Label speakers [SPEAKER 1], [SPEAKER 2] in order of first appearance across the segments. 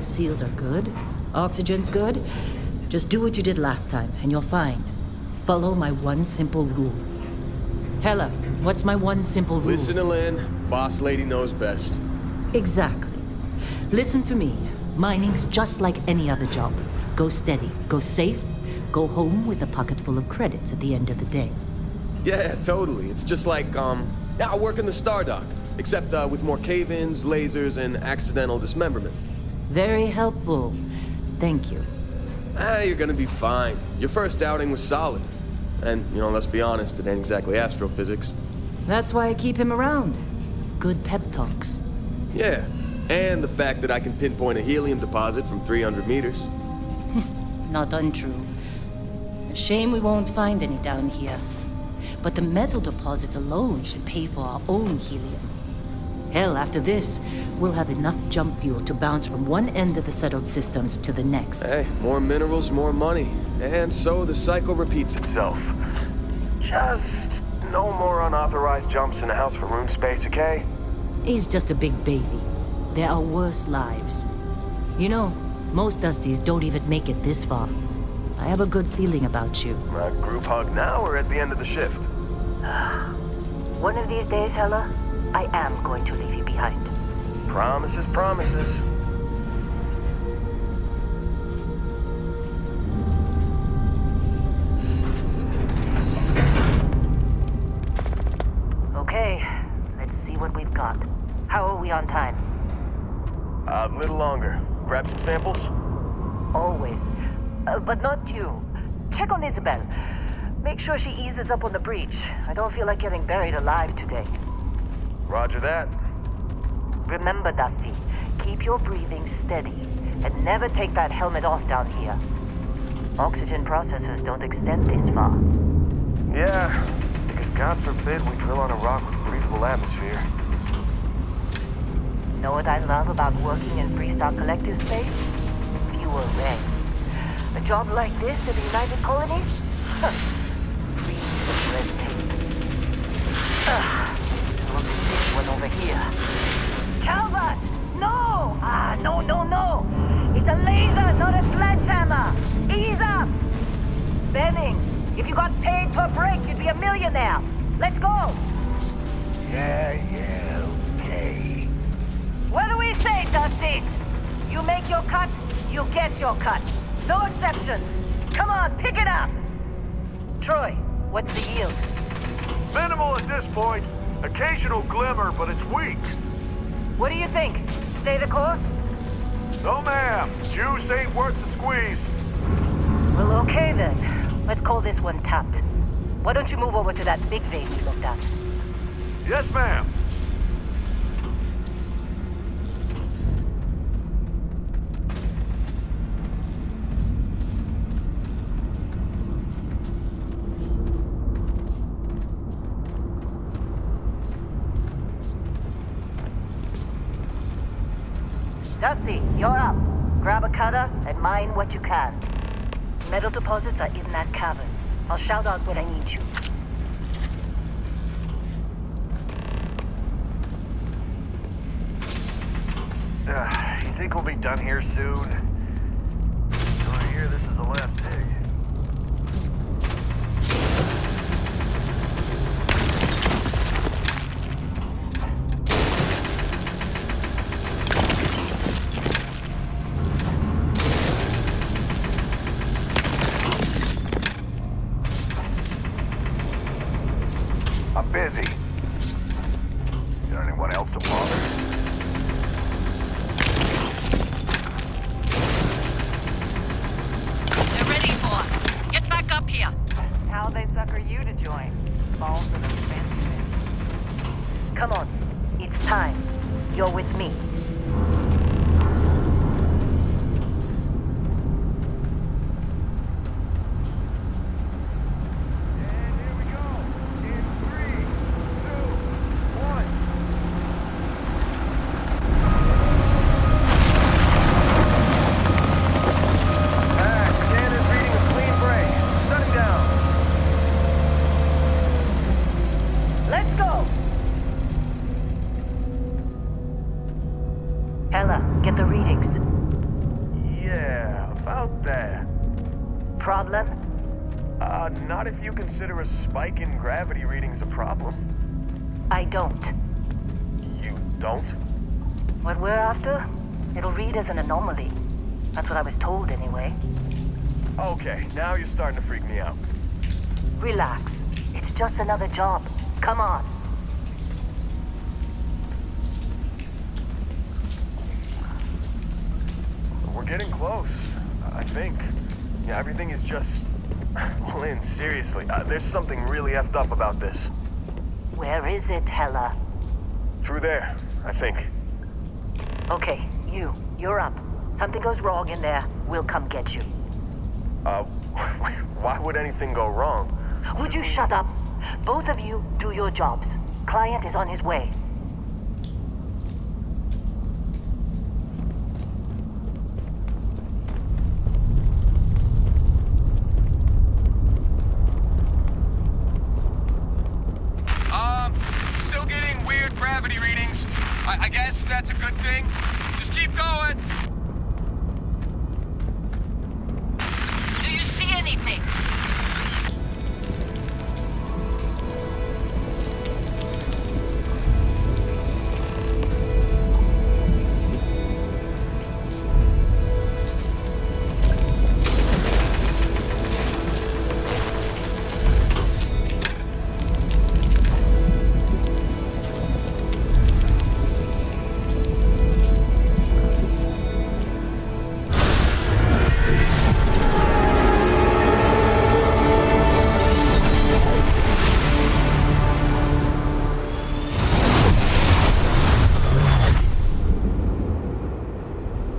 [SPEAKER 1] Seals are good. Oxygen's good. Just do what you did last time, and you're fine. Follow my one simple rule. Hella, what's my one simple rule?
[SPEAKER 2] Listen to Lynn. Boss lady knows best.
[SPEAKER 1] Exactly. Listen to me. Mining's just like any other job. Go steady, go safe, go home with a pocket full of credits at the end of the day.
[SPEAKER 2] Yeah, totally. It's just like, I work in the Star Dock. Except with more cave-ins, lasers, and accidental dismemberment.
[SPEAKER 1] Very helpful. Thank you.
[SPEAKER 2] You're gonna be fine. Your first outing was solid. And, let's be honest, it ain't exactly astrophysics.
[SPEAKER 1] That's why I keep him around. Good pep talks.
[SPEAKER 2] Yeah, and the fact that I can pinpoint a helium deposit from 300 meters.
[SPEAKER 1] Not untrue. A shame we won't find any down here. But the metal deposits alone should pay for our own helium. Hell, after this, we'll have enough jump fuel to bounce from one end of the settled systems to the next.
[SPEAKER 2] Hey, more minerals, more money. And so the cycle repeats itself. Just no more unauthorized jumps in the house for room space, okay?
[SPEAKER 1] He's just a big baby. There are worse lives. Most Dusties don't even make it this far. I have a good feeling about you.
[SPEAKER 2] Group hug now or at the end of the shift?
[SPEAKER 1] One of these days, Hella, I am going to leave you behind.
[SPEAKER 2] Promises, promises.
[SPEAKER 1] Okay, let's see what we've got. How are we on time?
[SPEAKER 2] A little longer. Grab some samples?
[SPEAKER 1] Always. But not you. Check on Isabel. Make sure she eases up on the breach. I don't feel like getting buried alive today.
[SPEAKER 2] Roger that.
[SPEAKER 1] Remember, Dusty, keep your breathing steady and never take that helmet off down here. Oxygen processors don't extend this far.
[SPEAKER 2] Yeah, because God forbid we drill on a rock with a breathable atmosphere.
[SPEAKER 1] Know what I love about working in Freestar Collective space? Fewer regs. A job like this in the United Colonies? Free of red tape. Look at this one over here. Calvert! No! No. It's a laser, not a sledgehammer. Ease up! Benning, if you got paid per break, you'd be a millionaire. Let's go!
[SPEAKER 3] Yeah, okay.
[SPEAKER 1] What do we say, Dusty? You make your cut, you get your cut. No exceptions. Come on, pick it up. Troy, what's the yield?
[SPEAKER 3] Minimal at this point. Occasional glimmer, but it's weak.
[SPEAKER 1] What do you think? Stay the course?
[SPEAKER 3] No, ma'am. Juice ain't worth the squeeze.
[SPEAKER 1] Well, okay then. Let's call this one tapped. Why don't you move over to that big vein we looked at?
[SPEAKER 3] Yes, ma'am.
[SPEAKER 1] Dusty, you're up. Grab a cutter and mine what you can. Metal deposits are in that cavern. I'll shout out when I need you.
[SPEAKER 3] You think we'll be done here soon? I hear this is the last dig. I'm busy. Got anyone else to bother?
[SPEAKER 1] Up here.
[SPEAKER 4] How'd they sucker you to join? Balls of expansion.
[SPEAKER 1] Come on. It's time. You're with me.
[SPEAKER 3] And here we go. In 3, 2, 1. Scanner's reading a clean break. Shutting down.
[SPEAKER 1] Let's go! Ella, get the readings.
[SPEAKER 2] about that.
[SPEAKER 4] Problem?
[SPEAKER 2] Not if you consider a spike in gravity readings a problem.
[SPEAKER 4] I don't.
[SPEAKER 2] You don't?
[SPEAKER 4] What we're after? It'll read as an anomaly. That's what I was told anyway.
[SPEAKER 2] Okay, now you're starting to freak me out.
[SPEAKER 4] Relax. It's just another job. Come on.
[SPEAKER 2] We're getting close, I think. Yeah, everything is just... Lynn, seriously, there's something really effed up about this.
[SPEAKER 4] Where is it, Hella?
[SPEAKER 2] Through there, I think.
[SPEAKER 4] Okay, you're up. Something goes wrong in there, we'll come get you.
[SPEAKER 2] Why would anything go wrong?
[SPEAKER 4] Would you shut up? Both of you do your jobs. Client is on his way.
[SPEAKER 2] Still getting weird gravity readings. I guess that's a good thing. Just keep going.
[SPEAKER 1] Do you see anything?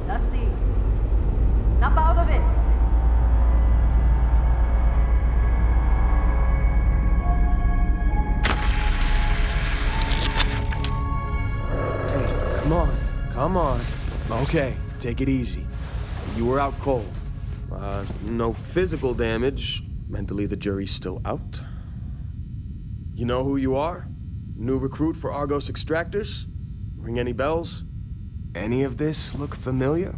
[SPEAKER 4] Dusty, snap out of it.
[SPEAKER 2] Hey, come on. Okay, take it easy. You were out cold. No physical damage. Mentally, the jury's still out. You know who you are? New recruit for Argos Extractors? Ring any bells? Any of this look familiar?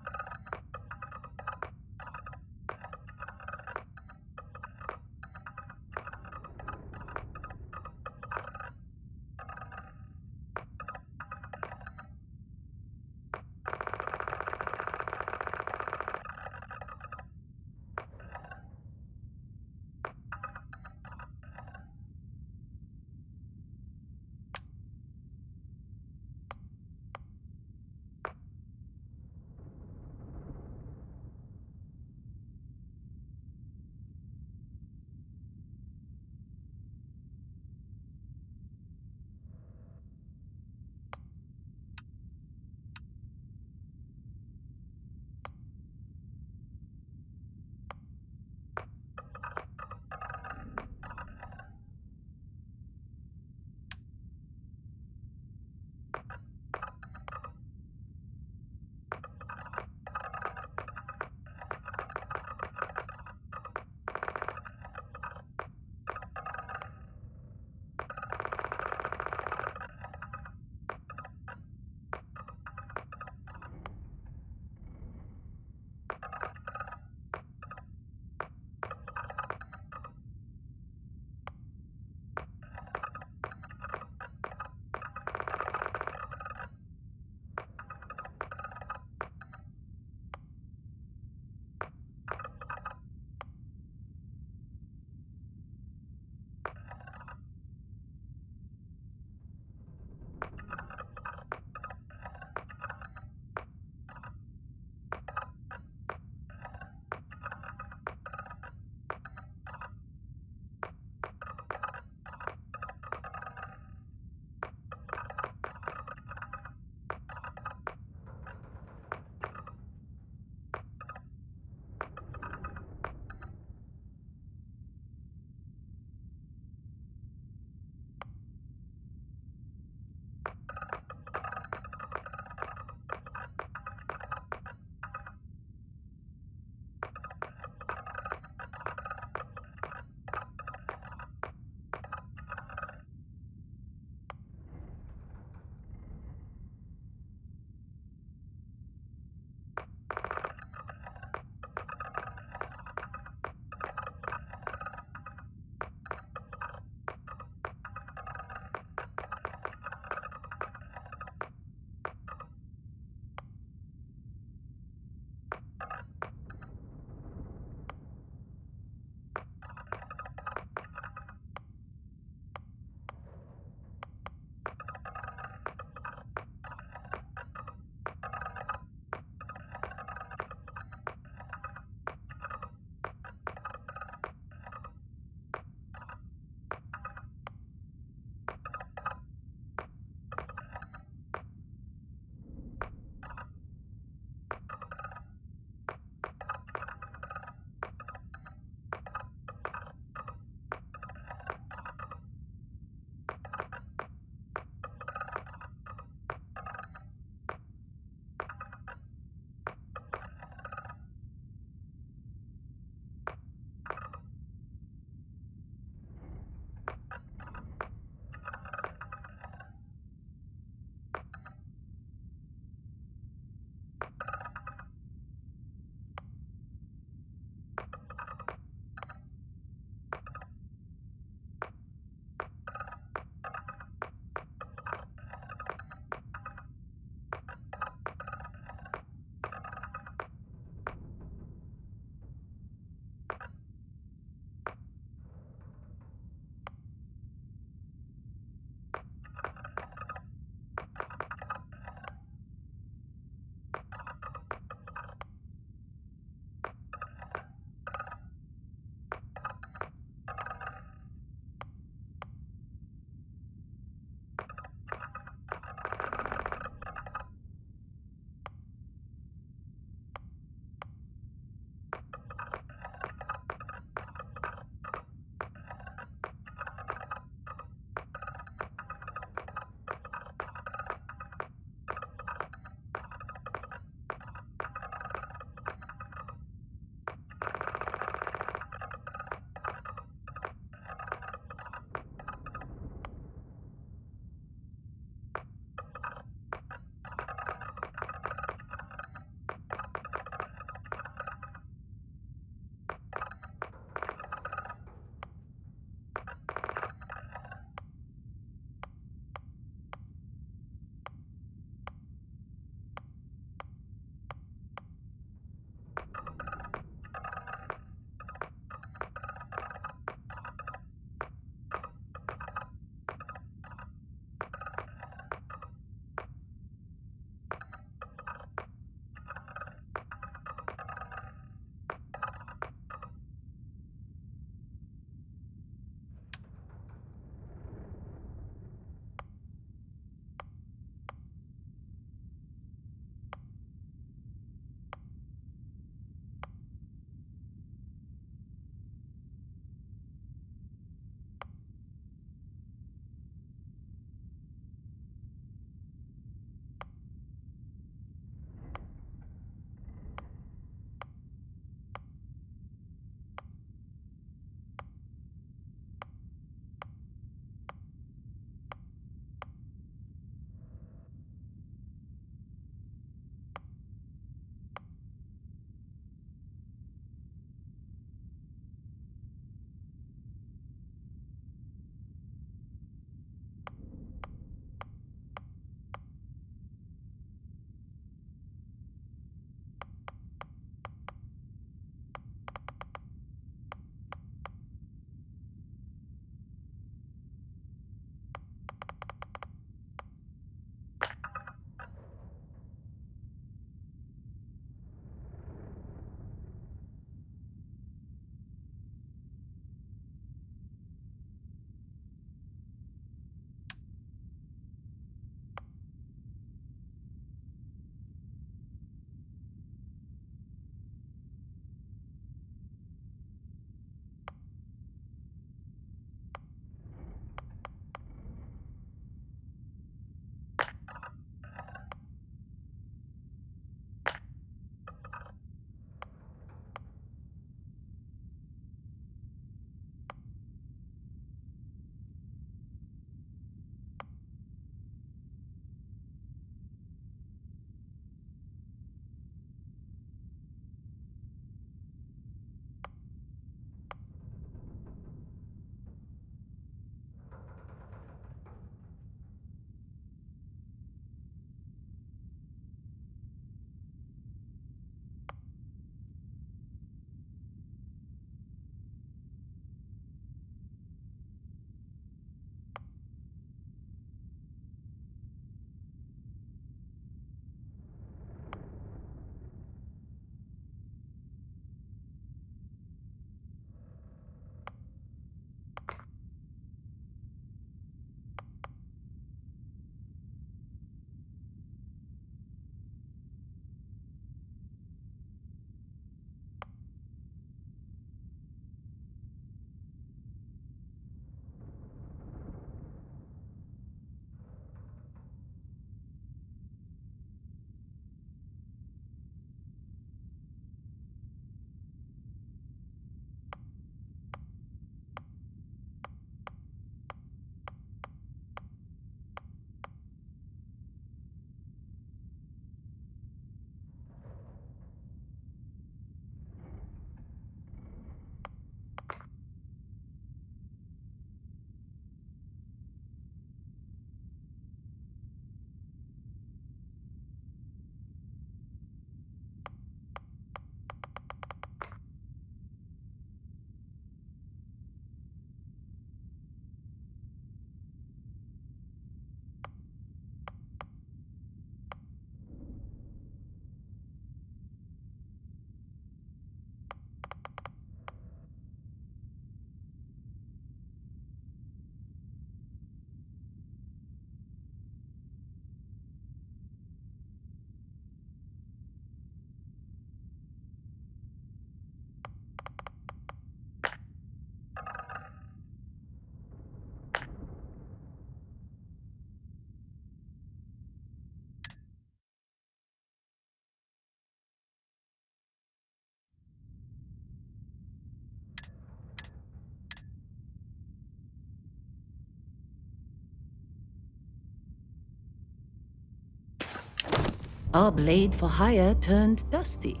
[SPEAKER 1] Our blade for hire turned dusty.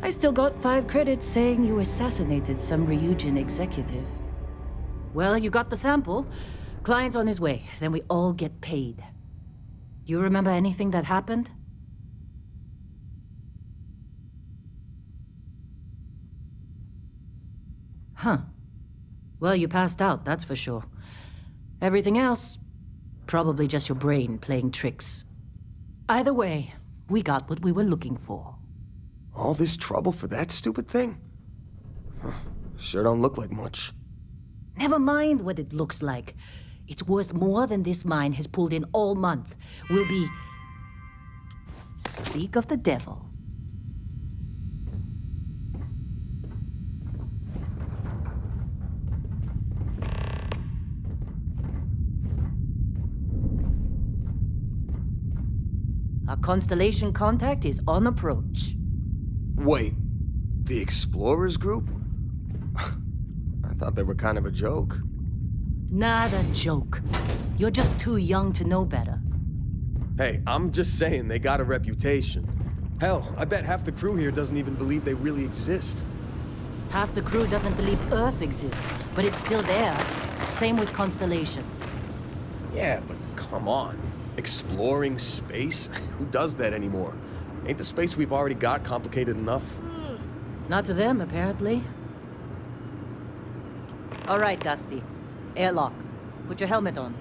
[SPEAKER 1] I still got 5 credits saying you assassinated some Ryujin executive. Well, you got the sample. Client's on his way, then we all get paid. You remember anything that happened? Huh. Well, you passed out, that's for sure. Everything else, probably just your brain playing tricks. Either way, we got what we were looking for.
[SPEAKER 2] All this trouble for that stupid thing? Huh, sure don't look like much.
[SPEAKER 1] Never mind what it looks like. It's worth more than this mine has pulled in all month. We'll be... Speak of the devil. Our constellation contact is on approach.
[SPEAKER 2] Wait, the Explorers group? I thought they were kind of a joke.
[SPEAKER 1] Not a joke. You're just too young to know better.
[SPEAKER 2] Hey, I'm just saying they got a reputation. Hell, I bet half the crew here doesn't even believe they really exist.
[SPEAKER 1] Half the crew doesn't believe Earth exists, but it's still there. Same with Constellation.
[SPEAKER 2] Yeah, but come on. Exploring space? Who does that anymore? Ain't the space we've already got complicated enough?
[SPEAKER 1] Not to them, apparently. All right, Dusty. Airlock. Put your helmet on.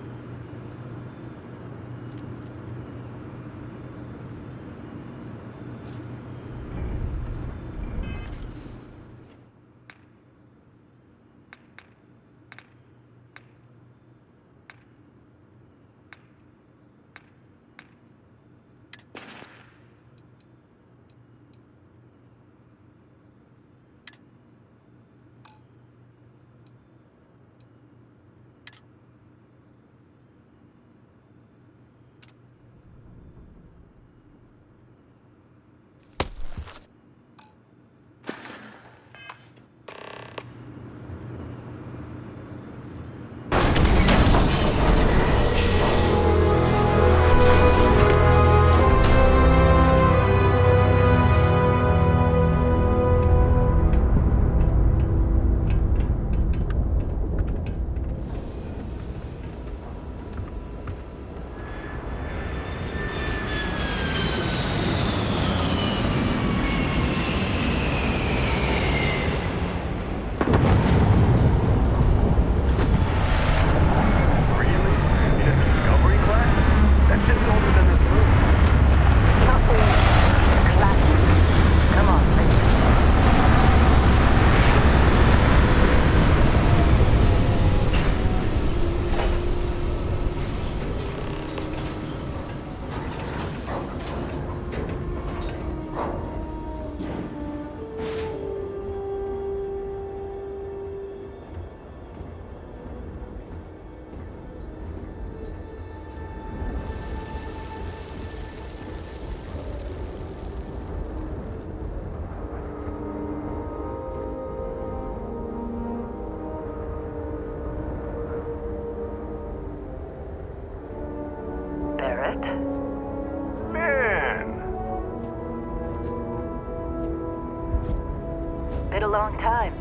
[SPEAKER 1] Been a long time.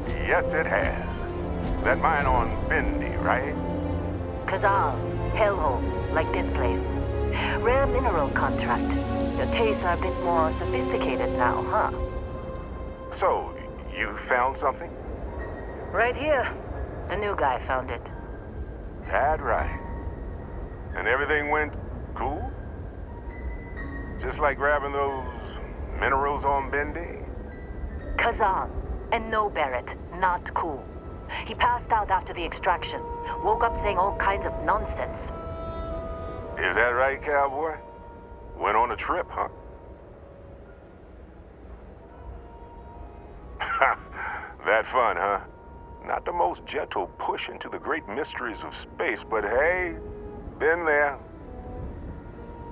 [SPEAKER 3] Yes, it has. That mine on Bendy, right?
[SPEAKER 4] Kazal, hellhole, like this place. Rare mineral contract. Your tastes are a bit more sophisticated now, huh?
[SPEAKER 3] So, you found something?
[SPEAKER 4] Right here. The new guy found it.
[SPEAKER 3] That right. And everything went cool? Just like grabbing those minerals on Bendy?
[SPEAKER 4] Kazal, and no Barrett, not cool. He passed out after the extraction. Woke up saying all kinds of nonsense.
[SPEAKER 3] Is that right, cowboy? Went on a trip, huh? That fun, huh? Not the most gentle push into the great mysteries of space, but hey, been there.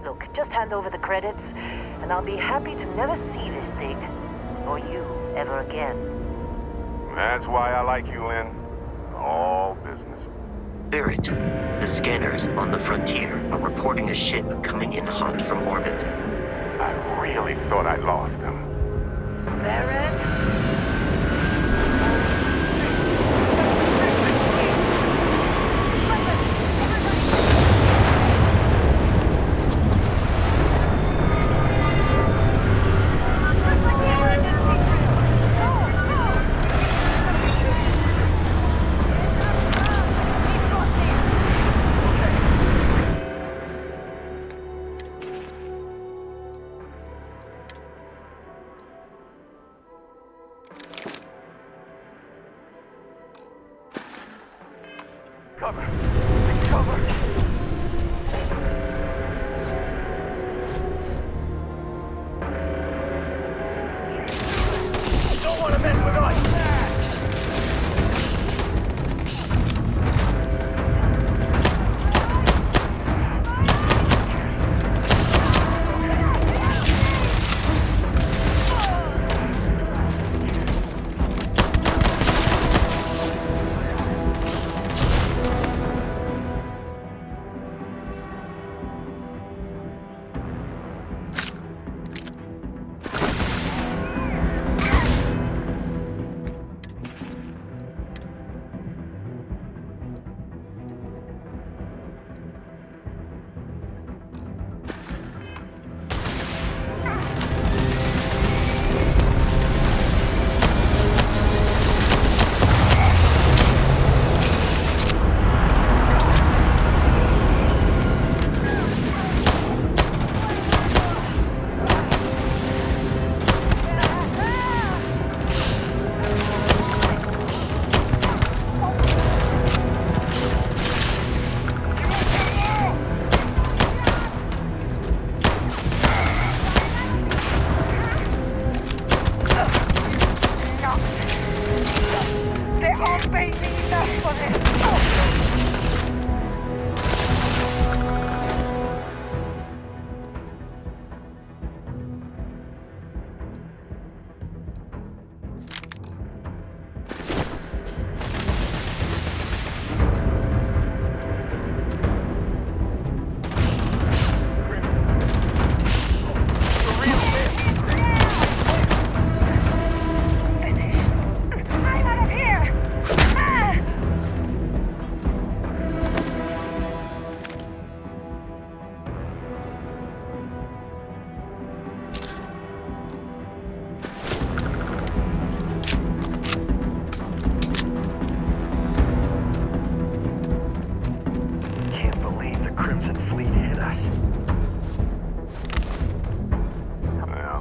[SPEAKER 4] Look, just hand over the credits, and I'll be happy to never see this thing, or you, ever again.
[SPEAKER 3] That's why I like you, Lynn. All business.
[SPEAKER 5] Barrett, the scanners on the frontier are reporting a ship coming in hot from orbit.
[SPEAKER 3] I really thought I lost them.
[SPEAKER 4] Barrett?
[SPEAKER 3] Cover! Cover! Don't want to mess with us!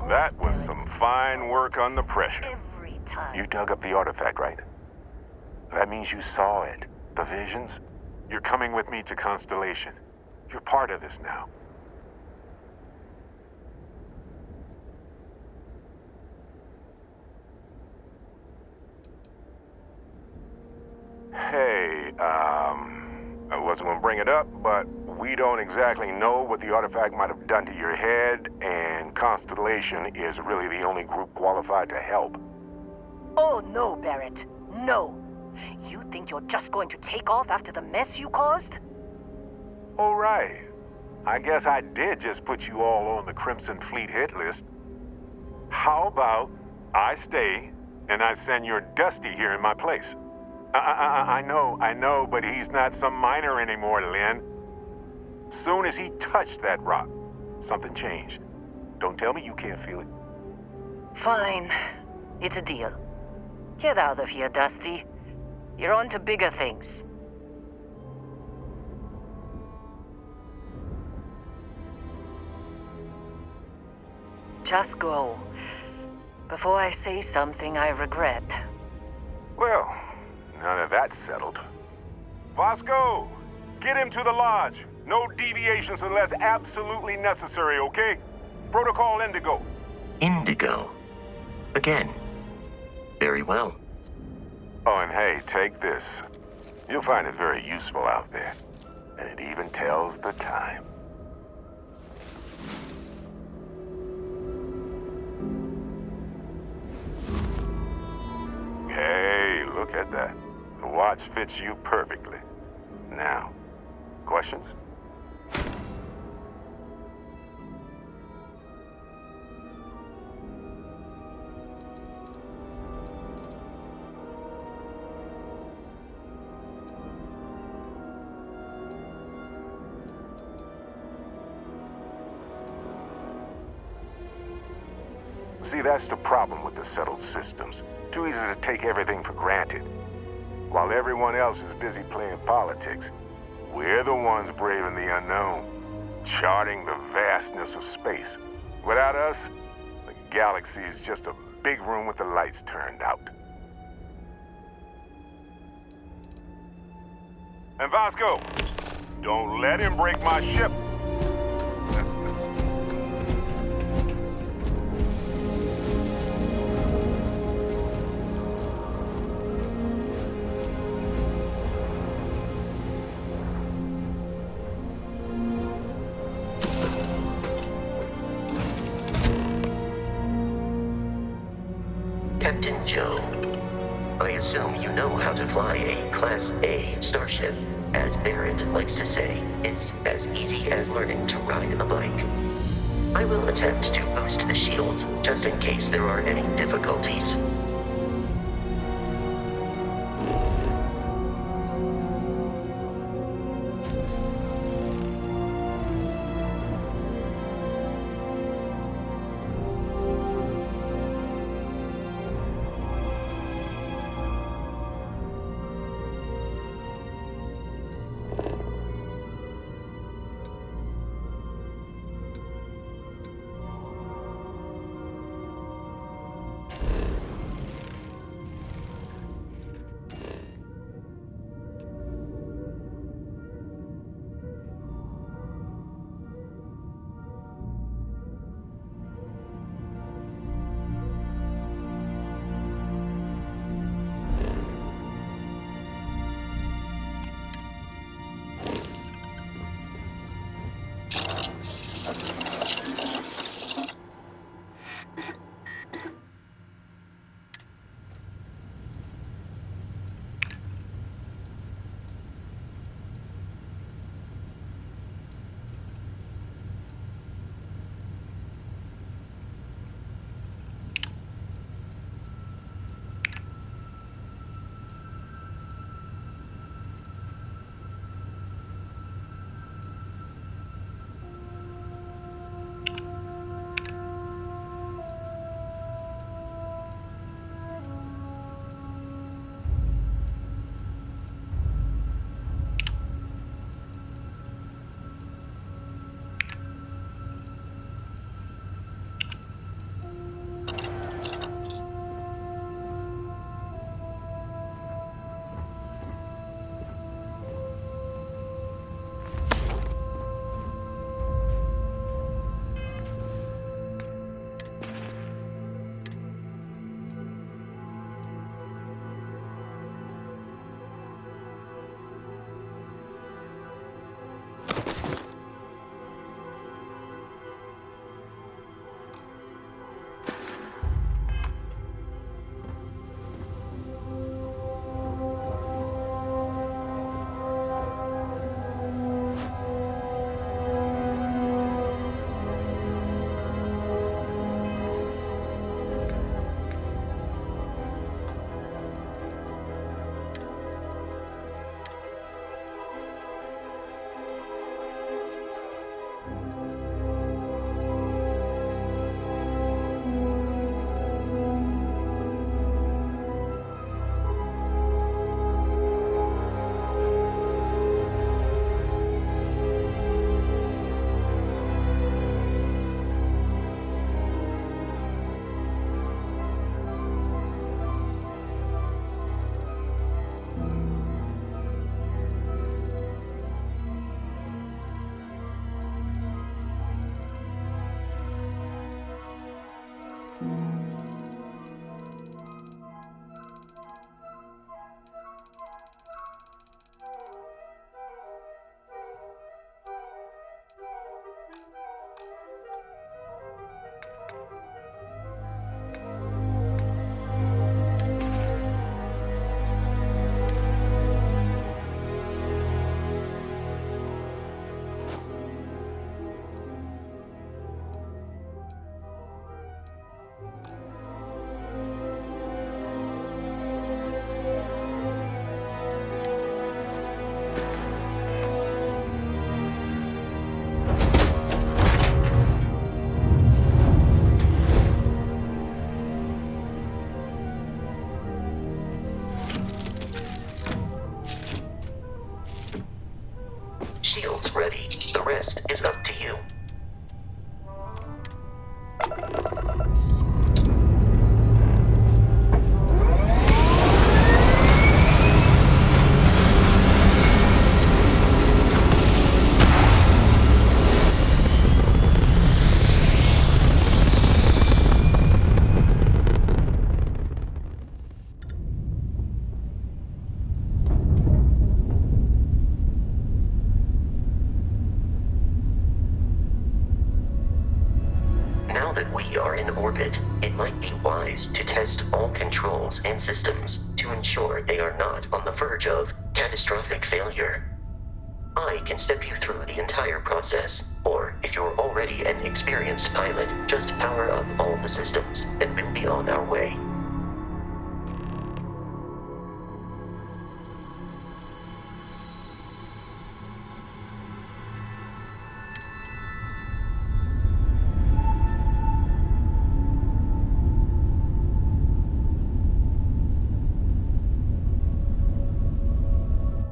[SPEAKER 3] That was some fine work under pressure.
[SPEAKER 4] Every time.
[SPEAKER 3] You dug up the artifact, right? That means you saw it. The visions? You're coming with me to Constellation. You're part of this now. Hey, I wasn't gonna bring it up, but we don't exactly know what the artifact might have done to your head, and Constellation is really the only group qualified to help.
[SPEAKER 4] Oh, no, Barrett. No. You think you're just going to take off after the mess you caused?
[SPEAKER 3] All right. I guess I did just put you all on the Crimson Fleet hit list. How about I stay, and I send your Dusty here in my place? I know, but he's not some miner anymore, Lynn. Soon as he touched that rock, something changed. Don't tell me you can't feel it.
[SPEAKER 4] Fine. It's a deal. Get out of here, Dusty. You're on to bigger things. Just go. Before I say something I regret.
[SPEAKER 3] Well, now that that's settled. Vasco, get him to the lodge. No deviations unless absolutely necessary, okay? Protocol Indigo.
[SPEAKER 5] Indigo. Again. Very well.
[SPEAKER 3] Oh, and hey, take this. You'll find it very useful out there. And it even tells the time. Hey, look at that. The watch fits you perfectly. now. Questions? See, that's the problem with the settled systems. Too easy to take everything for granted. While everyone else is busy playing politics, we're the ones braving the unknown, charting the vastness of space. Without us, the galaxy is just a big room with the lights turned out. And Vasco, don't let him break my ship.
[SPEAKER 5] Captain Joe, I assume you know how to fly a Class A starship. As Barrett likes to say, it's as easy as learning to ride a bike. I will attempt to boost the shields, just in case there are any difficulties. that we are in orbit, it might be wise to test all controls and systems to ensure they are not on the verge of catastrophic failure. I can step you through the entire process, or if you're already an experienced pilot, just power up all the systems and we'll be on our way.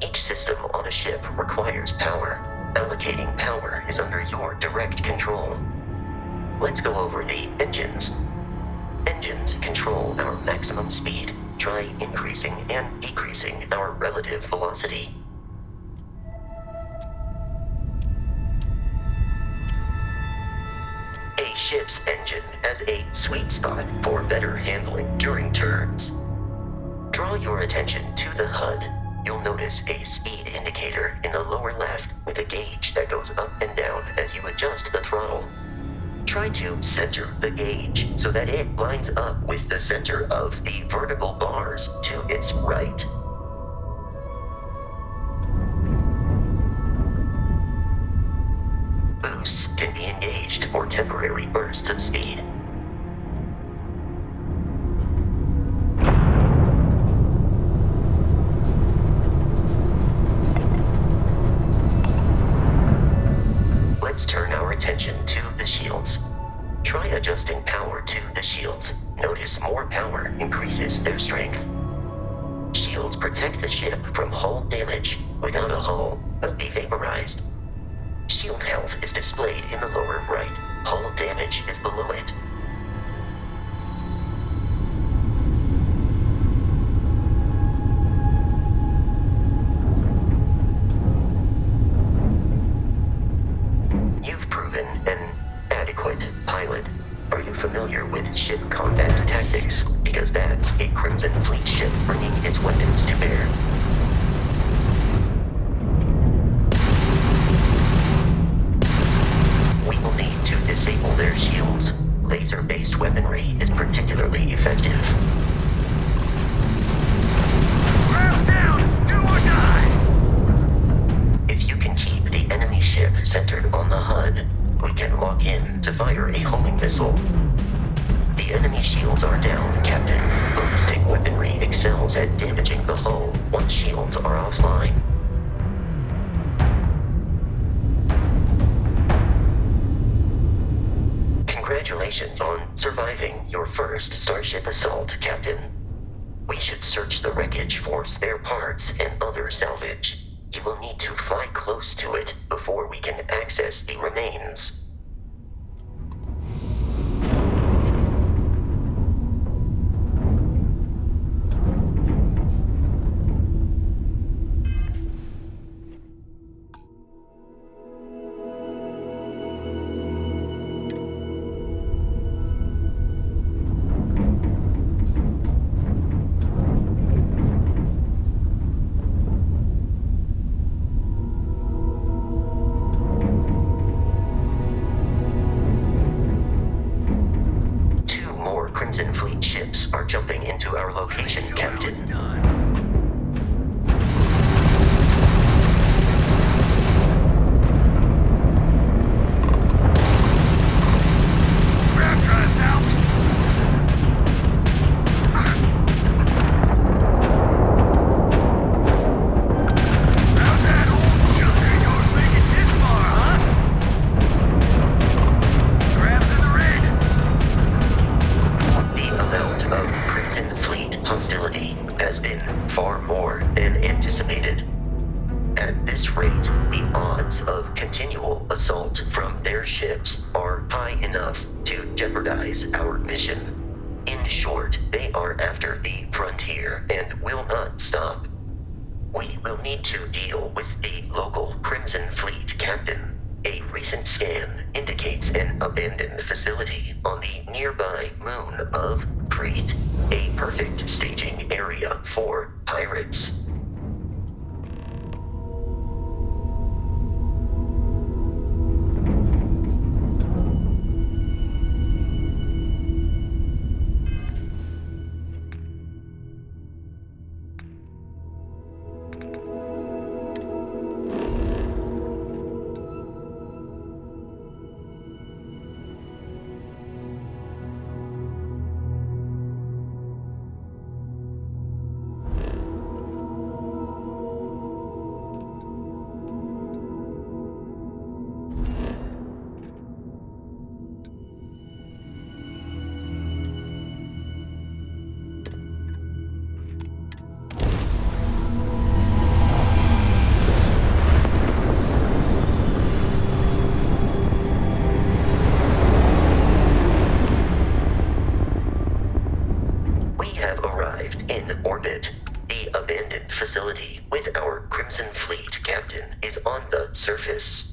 [SPEAKER 5] Each system on a ship requires power. Allocating power is under your direct control. Let's go over the engines. Engines control our maximum speed. Try increasing and decreasing our relative velocity. A ship's engine has a sweet spot for better handling during turns. Draw your attention to the HUD. You'll notice a speed indicator in the lower left with a gauge that goes up and down as you adjust the throttle. Try to center the gauge so that it lines up with the center of the vertical bars to its right. Boosts can be engaged for temporary bursts of speed. Let's turn our attention to the shields. Try adjusting power to the shields. Notice more power increases their strength. Shields protect the ship from hull damage. Without a hull, it'll be vaporized. Shield health is displayed in the lower right. Hull damage is below it. You've proven an adequate pilot. Are you familiar with ship combat tactics? Because that's a Crimson Fleet ship bringing its weapons to bear. We will need to disable their shields. Laser-based weaponry is particularly effective. Rails down! Do or die! If you can keep the enemy ship centered on the HUD, we can lock in to fire a homing missile. The enemy shields are down, Captain. Ballistic weaponry excels at damaging the hull once shields are offline. Congratulations on surviving your first Starship assault, Captain. We should search the wreckage for spare parts and other salvage. You will need to fly close to it before we can access the remains. Crimson Fleet ships are jumping into our location, Captain. Grab drives out! How's that old sugar of yours make it this far, huh? Grabs in the red! The amount of Crimson Fleet hostility has been far more than anticipated. At this rate, the odds of continual assault from their ships are high enough to jeopardize our mission. In short, they are after the frontier and will not stop. We will need to deal with the local Crimson Fleet captain. A recent scan indicates an abandoned facility on the nearby moon of Crete, a perfect staging area for pirates. facility with our Crimson Fleet captain is on the surface.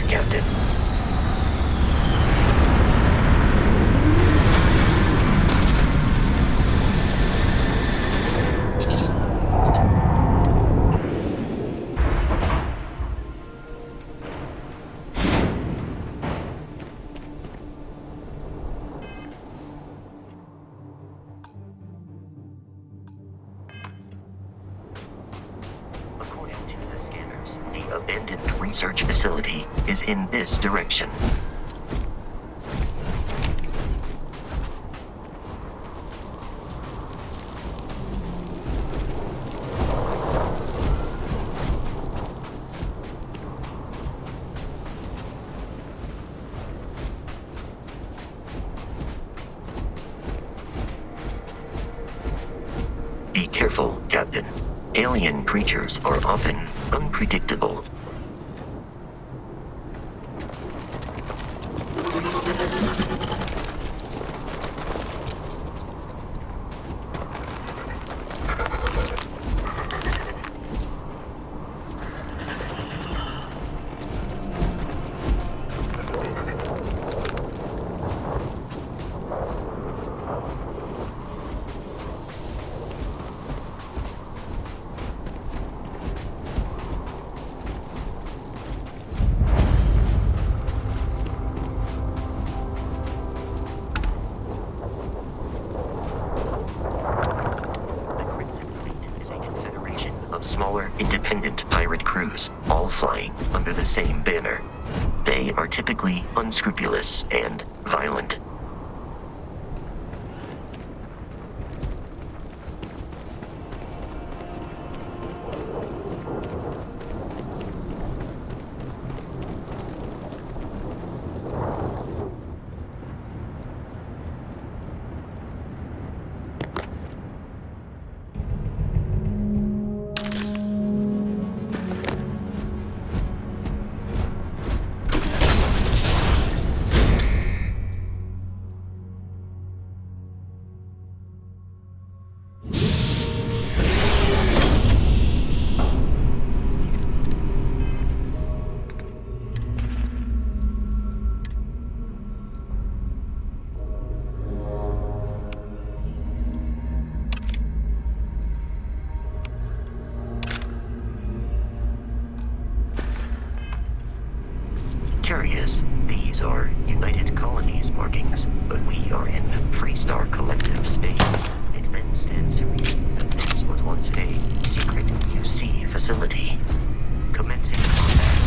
[SPEAKER 5] Captain. According to the scanners, the abandoned research facility is in this direction. Be careful, Captain. Alien creatures are often unpredictable. Smaller, independent pirate crews, all flying under the same banner. They are typically unscrupulous and violent. Curious, these are United Colonies markings, but we are in Freestar Collective space. It then stands to reason that this was once a secret UC facility. Commencing combat.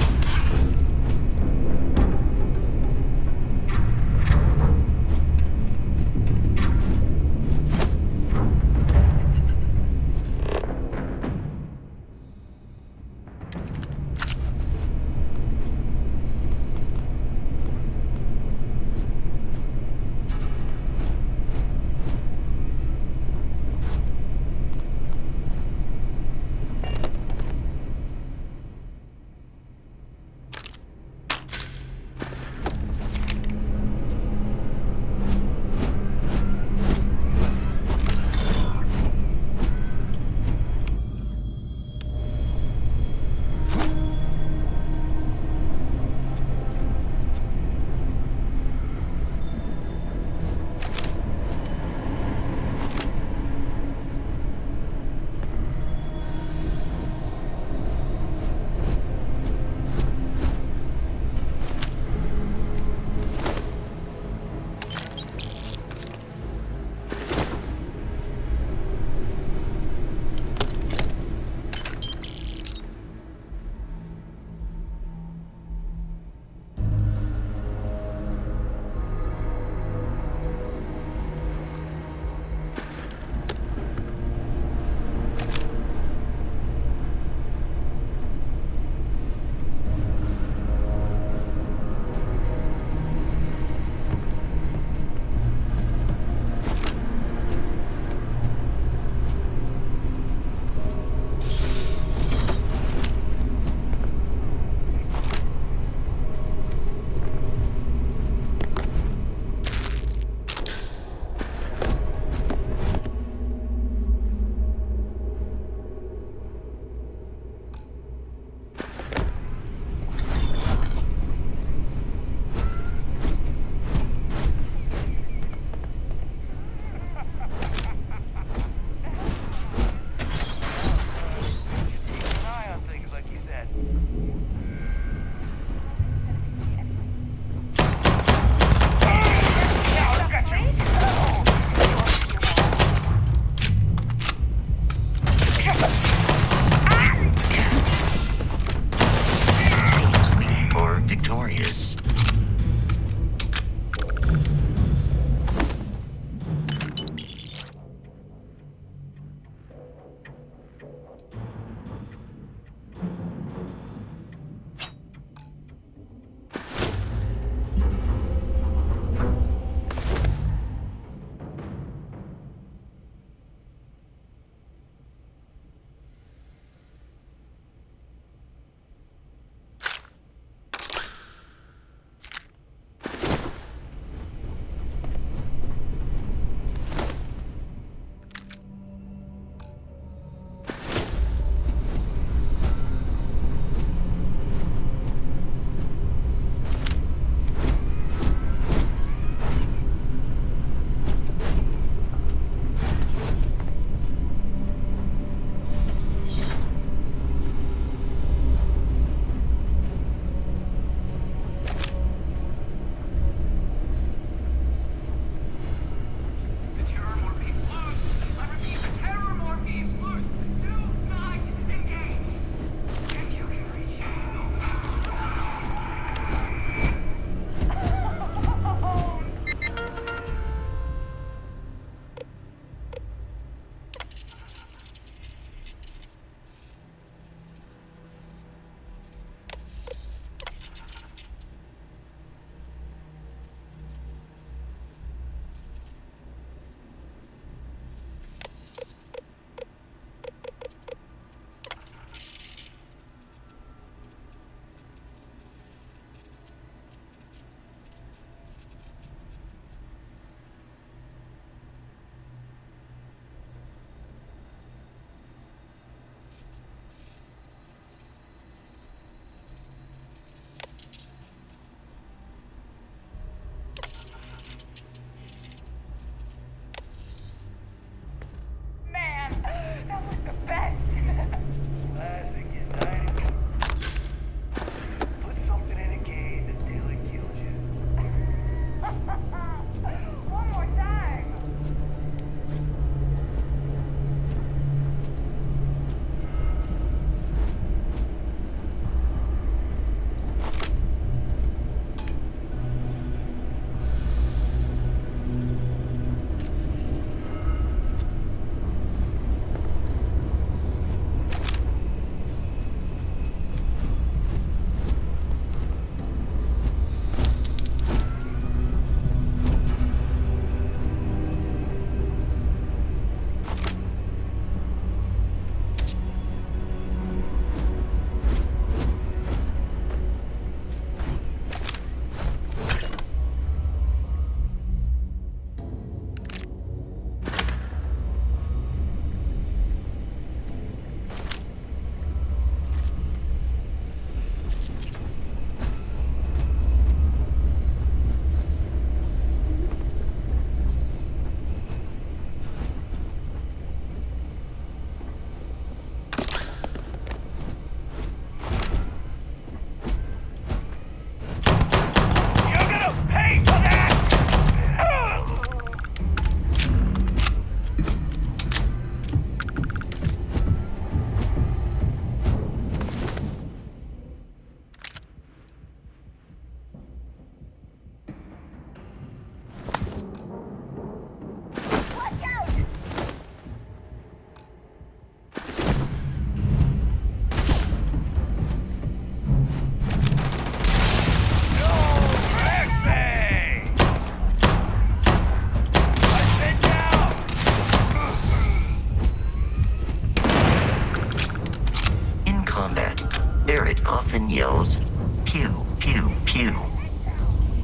[SPEAKER 5] Pew, pew, pew.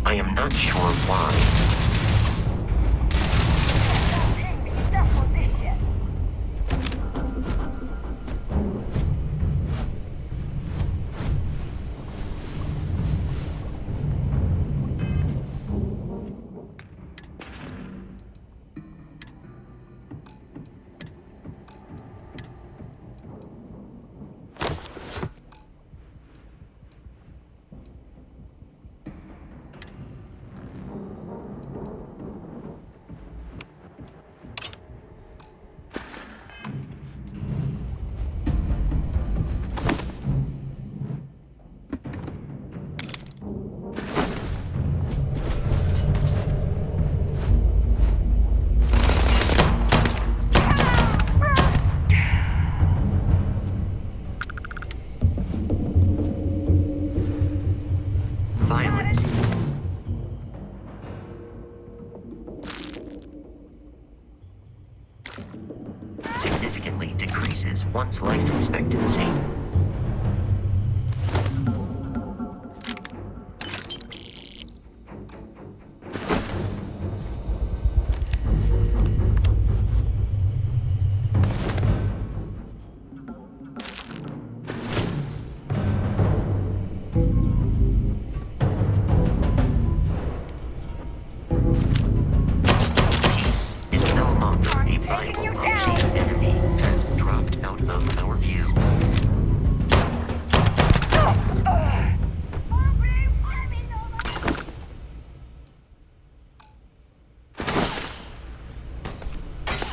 [SPEAKER 5] I am not sure why. Violence. Significantly decreases one's life expectancy. Peace is no longer a viable option. The enemy has dropped out of our view.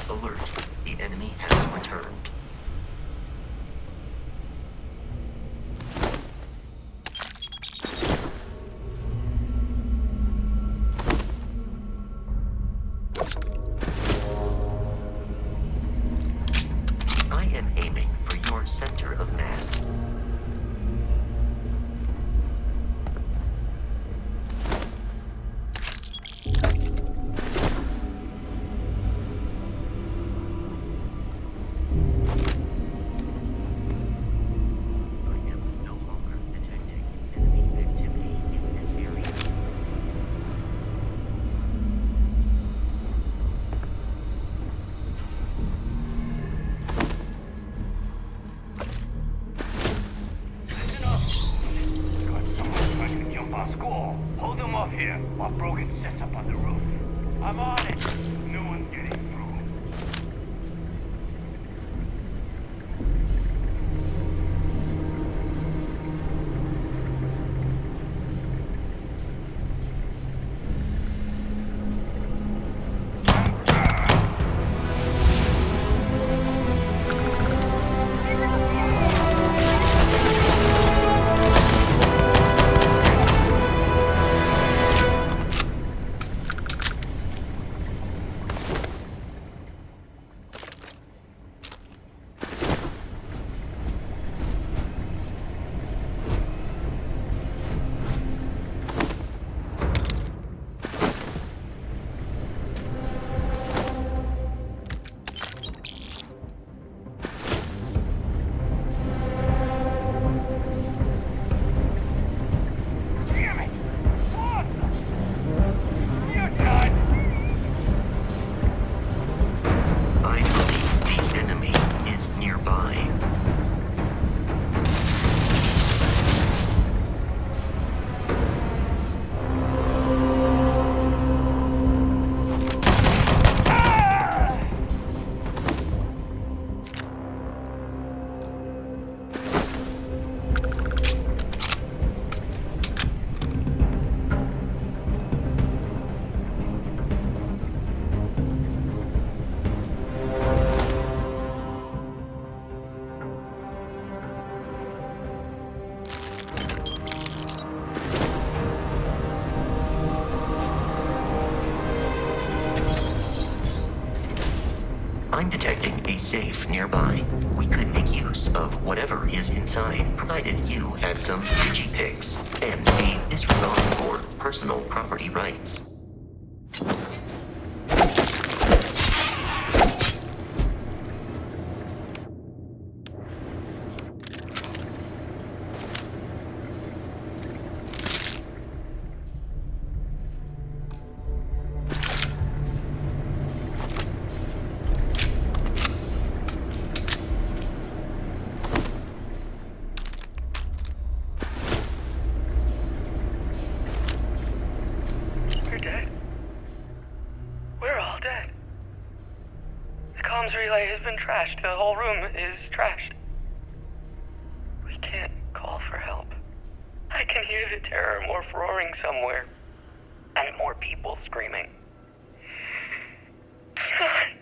[SPEAKER 5] Alert. The enemy has returned. I am aiming for your center of mass. I am no longer detecting enemy activity in this area.
[SPEAKER 6] Listen up. Got someone trying to jump our school. Hold them off here while Brogan sets up on the roof. I'm on it. No one's getting through. Damn it! Awesome! You're done!
[SPEAKER 5] I believe the enemy is nearby. I'm detecting a safe nearby. We could make use of whatever is inside, provided you had some digipics and a disregard for personal property rights.
[SPEAKER 7] been trashed. The whole room is trashed. We can't call for help. I can hear the terror morph roaring somewhere. And more people screaming. God.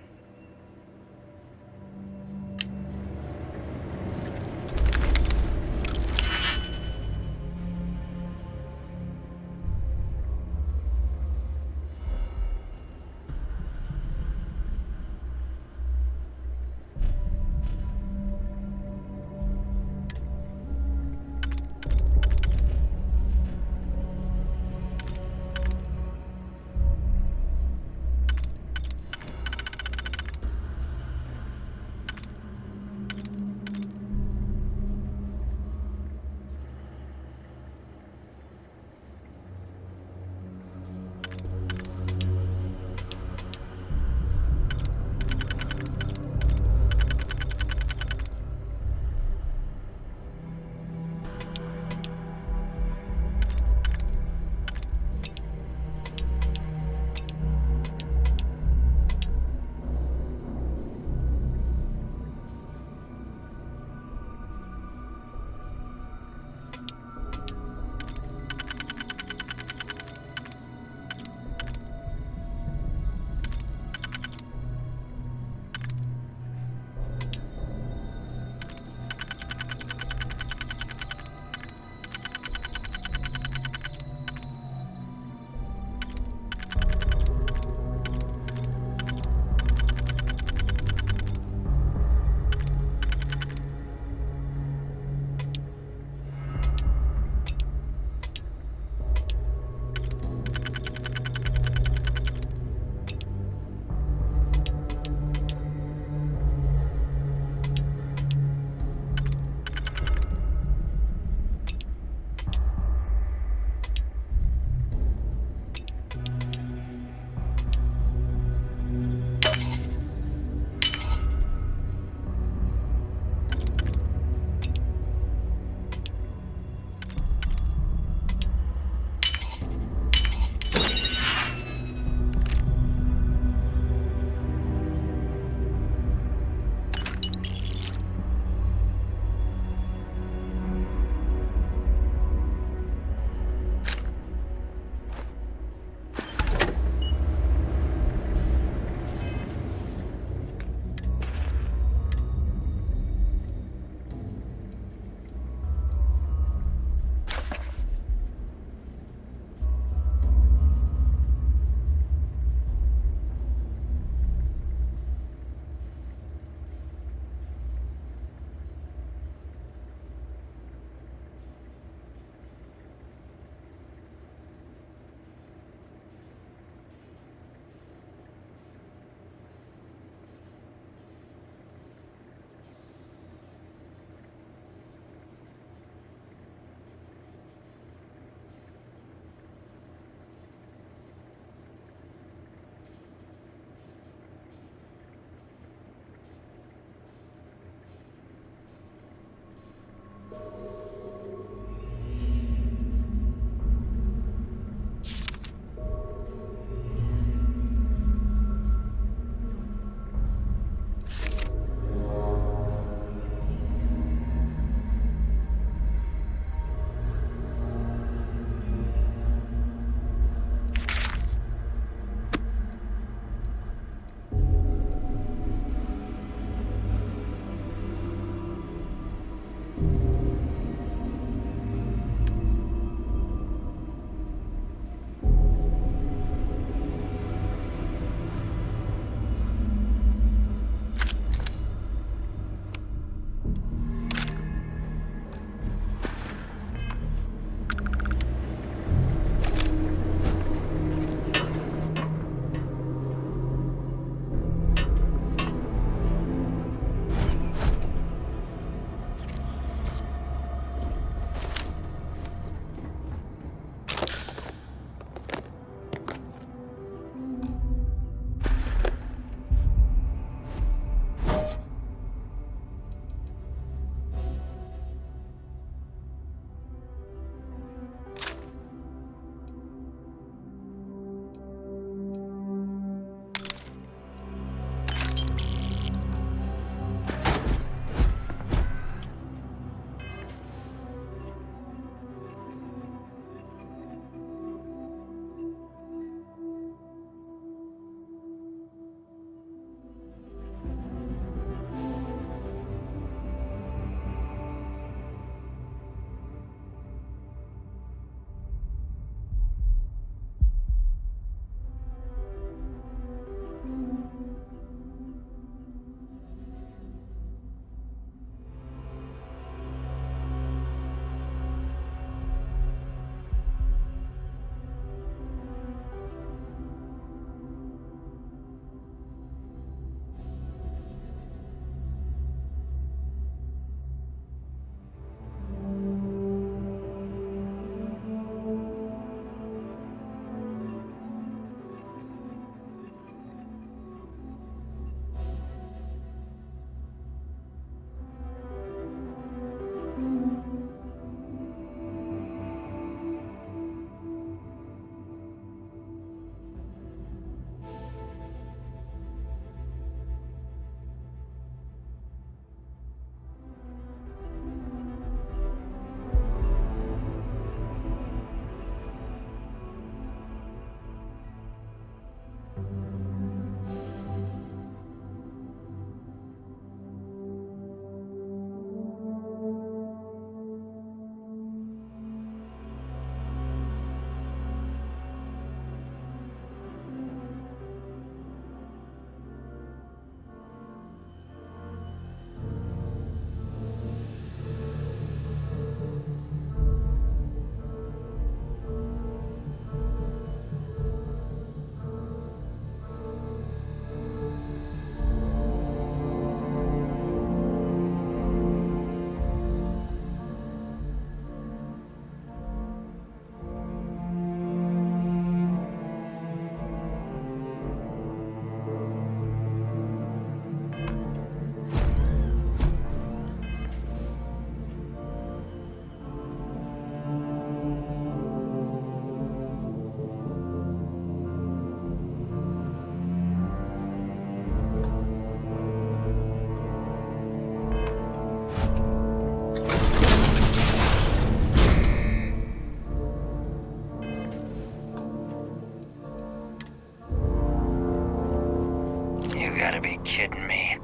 [SPEAKER 8] gotta be kidding me.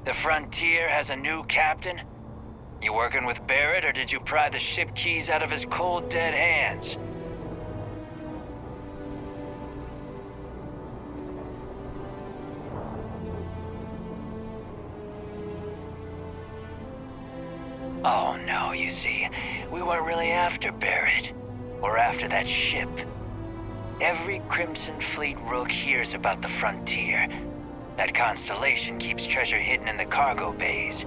[SPEAKER 8] The Frontier has a new captain? You working with Barrett, or did you pry the ship keys out of his cold, dead hands? Oh no, you see, we weren't really after Barrett. We're after that ship. Every Crimson Fleet rook hears about the Frontier. That constellation keeps treasure hidden in the cargo bays.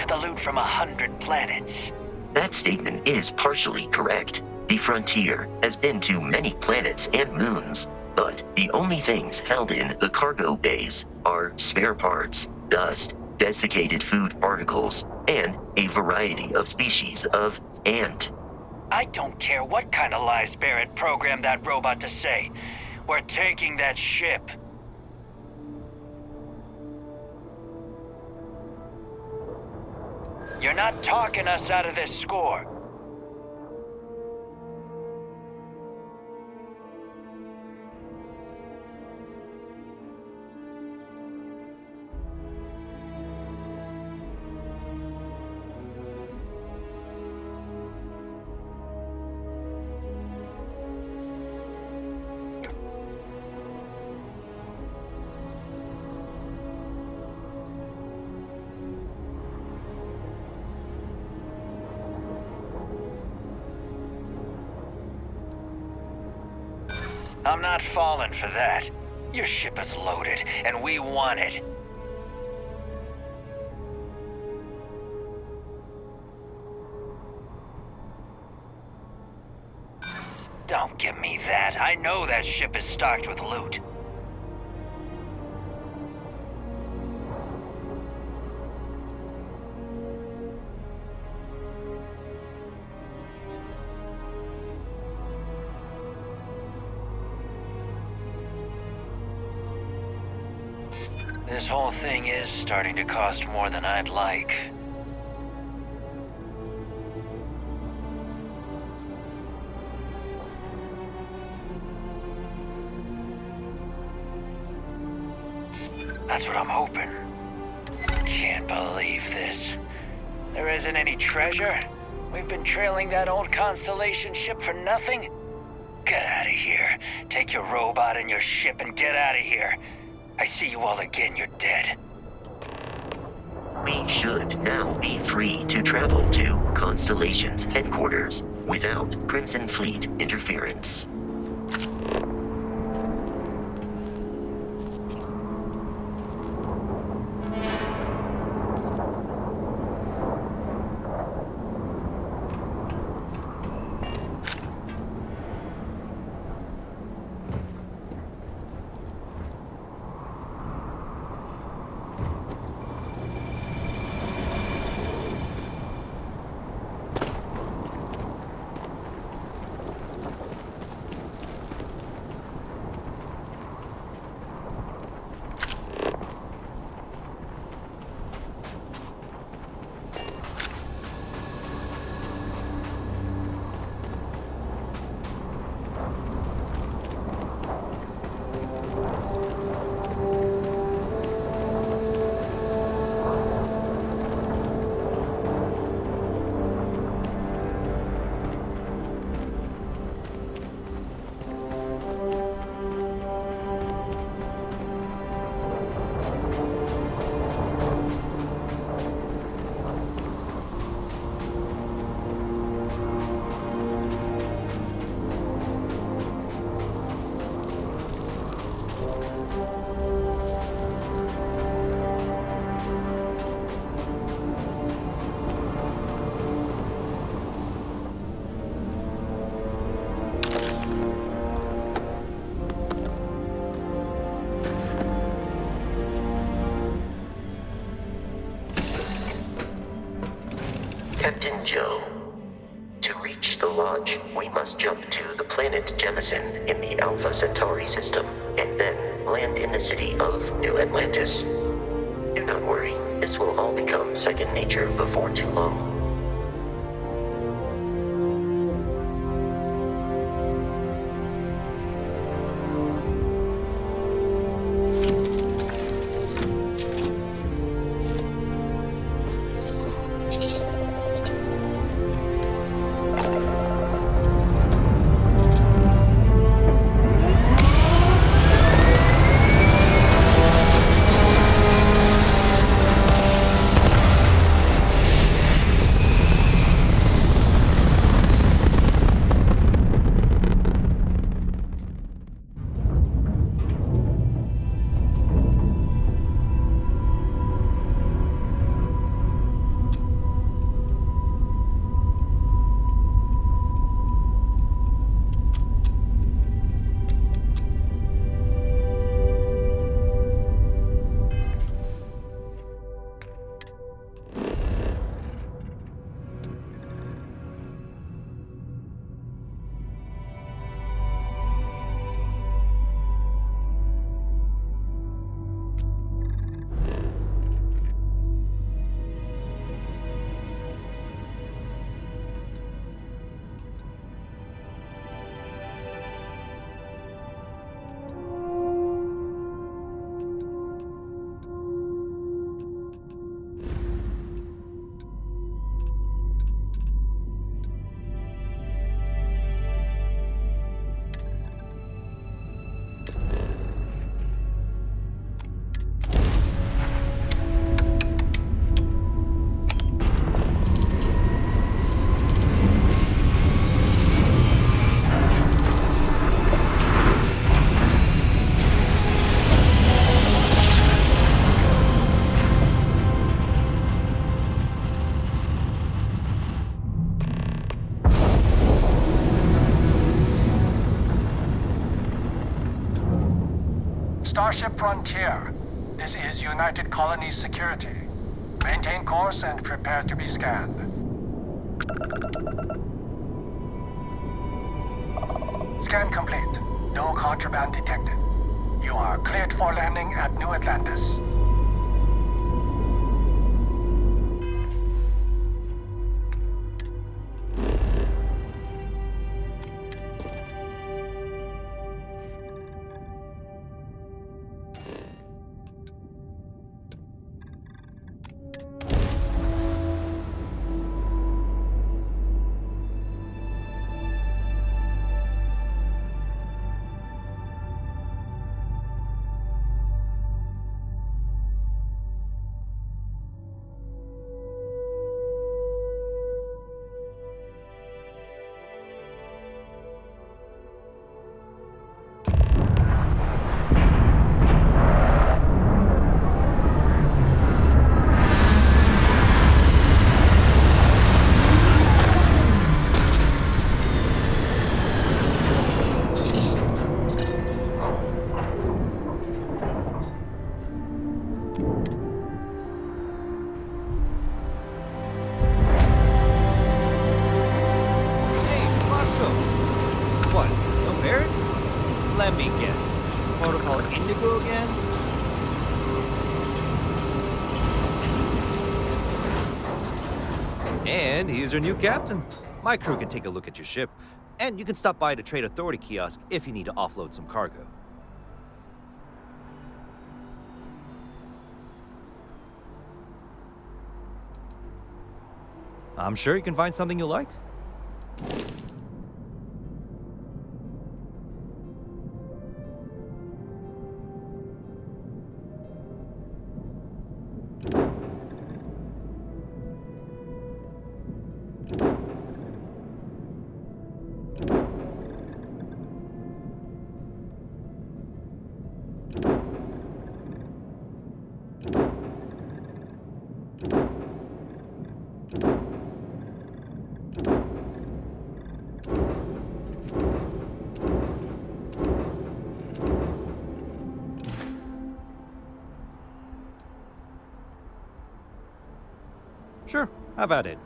[SPEAKER 8] The loot from 100 planets.
[SPEAKER 5] That statement is partially correct. The Frontier has been to many planets and moons, but the only things held in the cargo bays are spare parts, dust, desiccated food particles, and a variety of species of ant.
[SPEAKER 8] I don't care what kind of lies Barrett programmed that robot to say. We're taking that ship. You're not talking us out of this score. I'm not falling for that. Your ship is loaded, and we want it. Don't give me that. I know that ship is stocked with loot. This whole thing is starting to cost more than I'd like. That's what I'm hoping. Can't believe this. There isn't any treasure? We've been trailing that old Constellation ship for nothing? Get out of here. Take your robot and your ship and get out of here. I see you all again, you're dead.
[SPEAKER 5] We should now be free to travel to Constellation's headquarters without Crimson Fleet interference. Captain Joe. To reach the lodge, we must jump to the planet Jemison in the Alpha Centauri system, and then land in the city of New Atlantis. Do not worry, this will all become second nature before too long.
[SPEAKER 9] Starship Frontier. This is United Colonies Security. Maintain course and prepare to be scanned. Scan complete. No contraband detected. You are cleared for landing at New Atlantis.
[SPEAKER 10] Let me guess. Protocol Indigo again? And here's your new captain. My crew can take a look at your ship. And you can stop by the Trade Authority kiosk if you need to offload some cargo. I'm sure you can find something you like. Sure, have at it.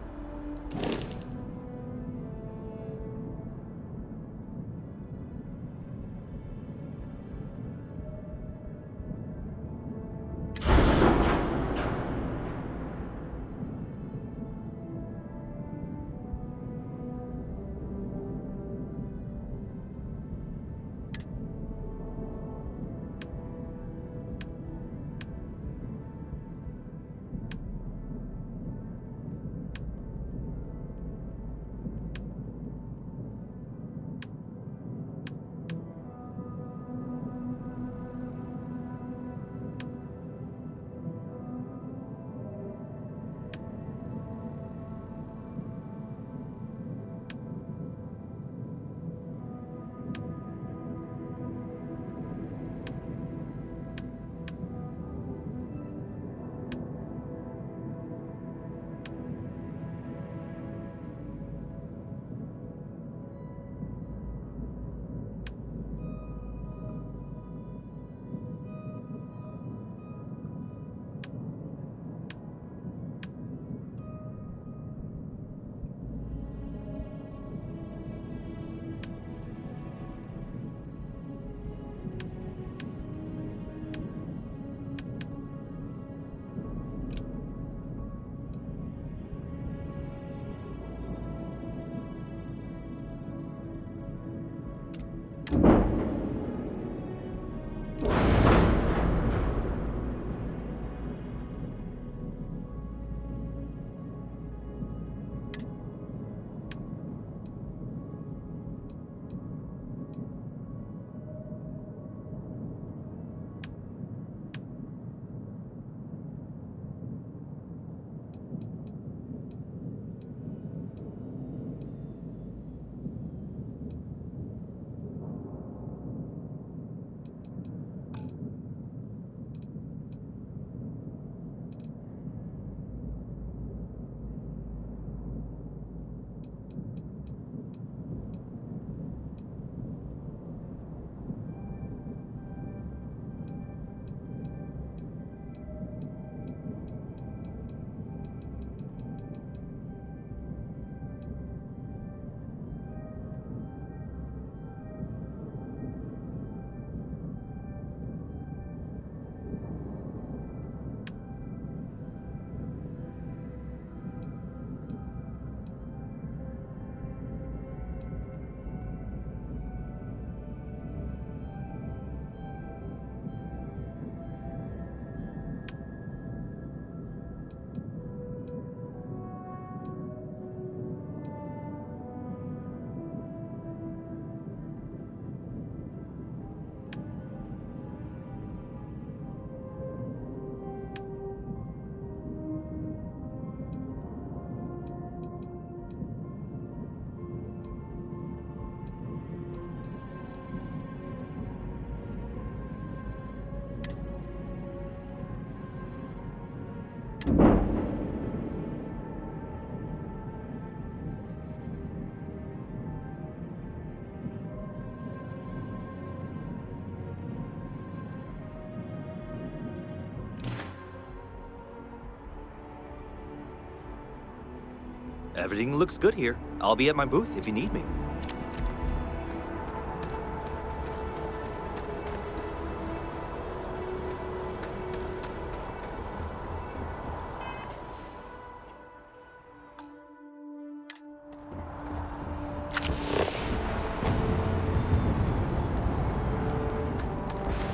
[SPEAKER 10] Everything looks good here. I'll be at my booth if you need me.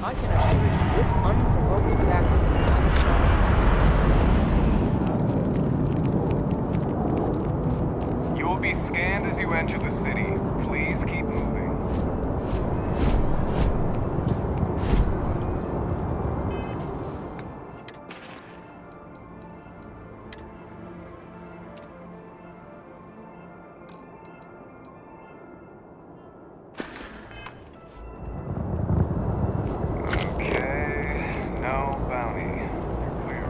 [SPEAKER 11] I can assure you this unprovoked attack on the United Colonies.
[SPEAKER 12] You will be scanned as you enter the city. Please keep moving. Okay, no bounty. Clear.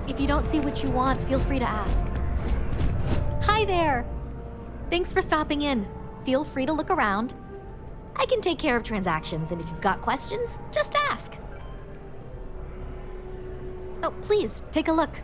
[SPEAKER 13] If you don't see what you want, feel free to ask. Hi there! Thanks for stopping in. Feel free to look around. I can take care of transactions, and if you've got questions, just ask. Oh, please, take a look.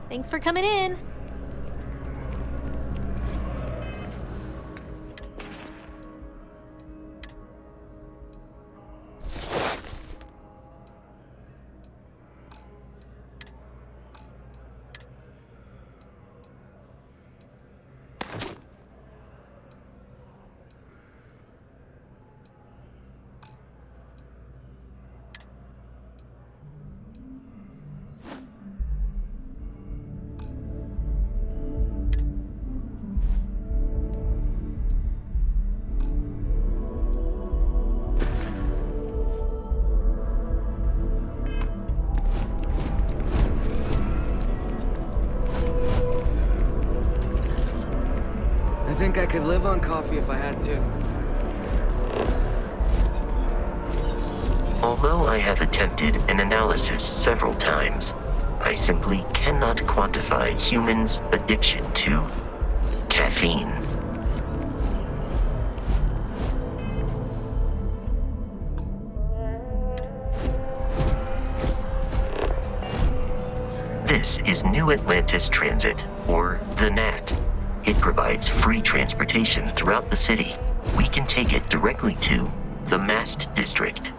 [SPEAKER 13] Thanks for coming in.
[SPEAKER 14] I think I could live on coffee if I had to.
[SPEAKER 5] Although I have attempted an analysis several times, I simply cannot quantify humans' addiction to caffeine. This is New Atlantis Transit, or the NAT. It provides free transportation throughout the city. We can take it directly to the Mast District.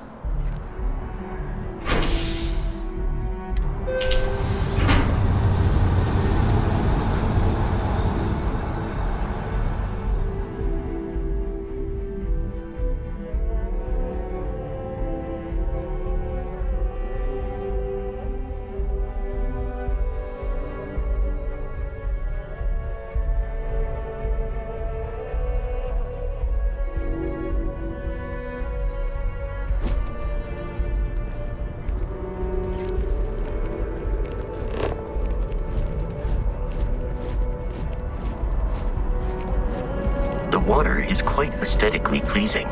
[SPEAKER 5] The water is quite aesthetically pleasing,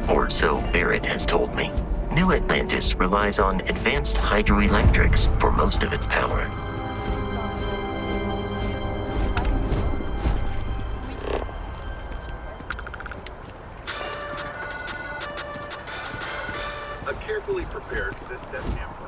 [SPEAKER 5] or so Barrett has told me. New Atlantis relies on advanced hydroelectrics for most of its power.
[SPEAKER 15] I'm carefully prepared for this death campus.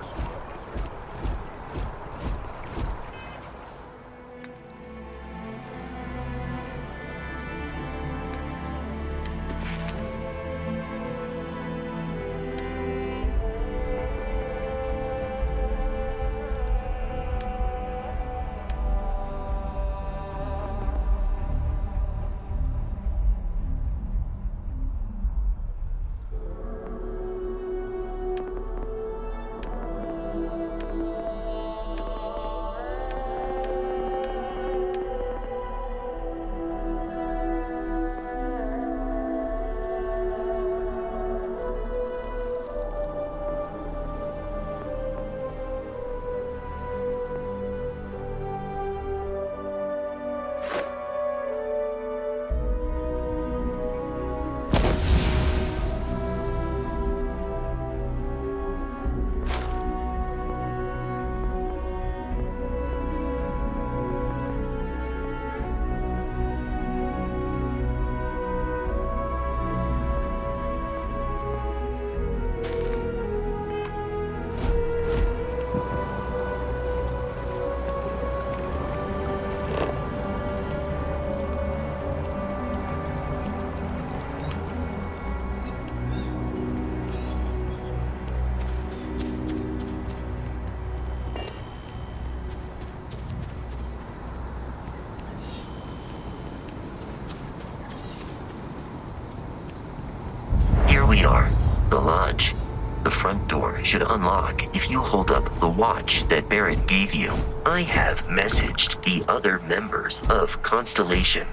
[SPEAKER 5] We are. The lodge. The front door should unlock if you hold up the watch that Barrett gave you. I have messaged the other members of Constellation.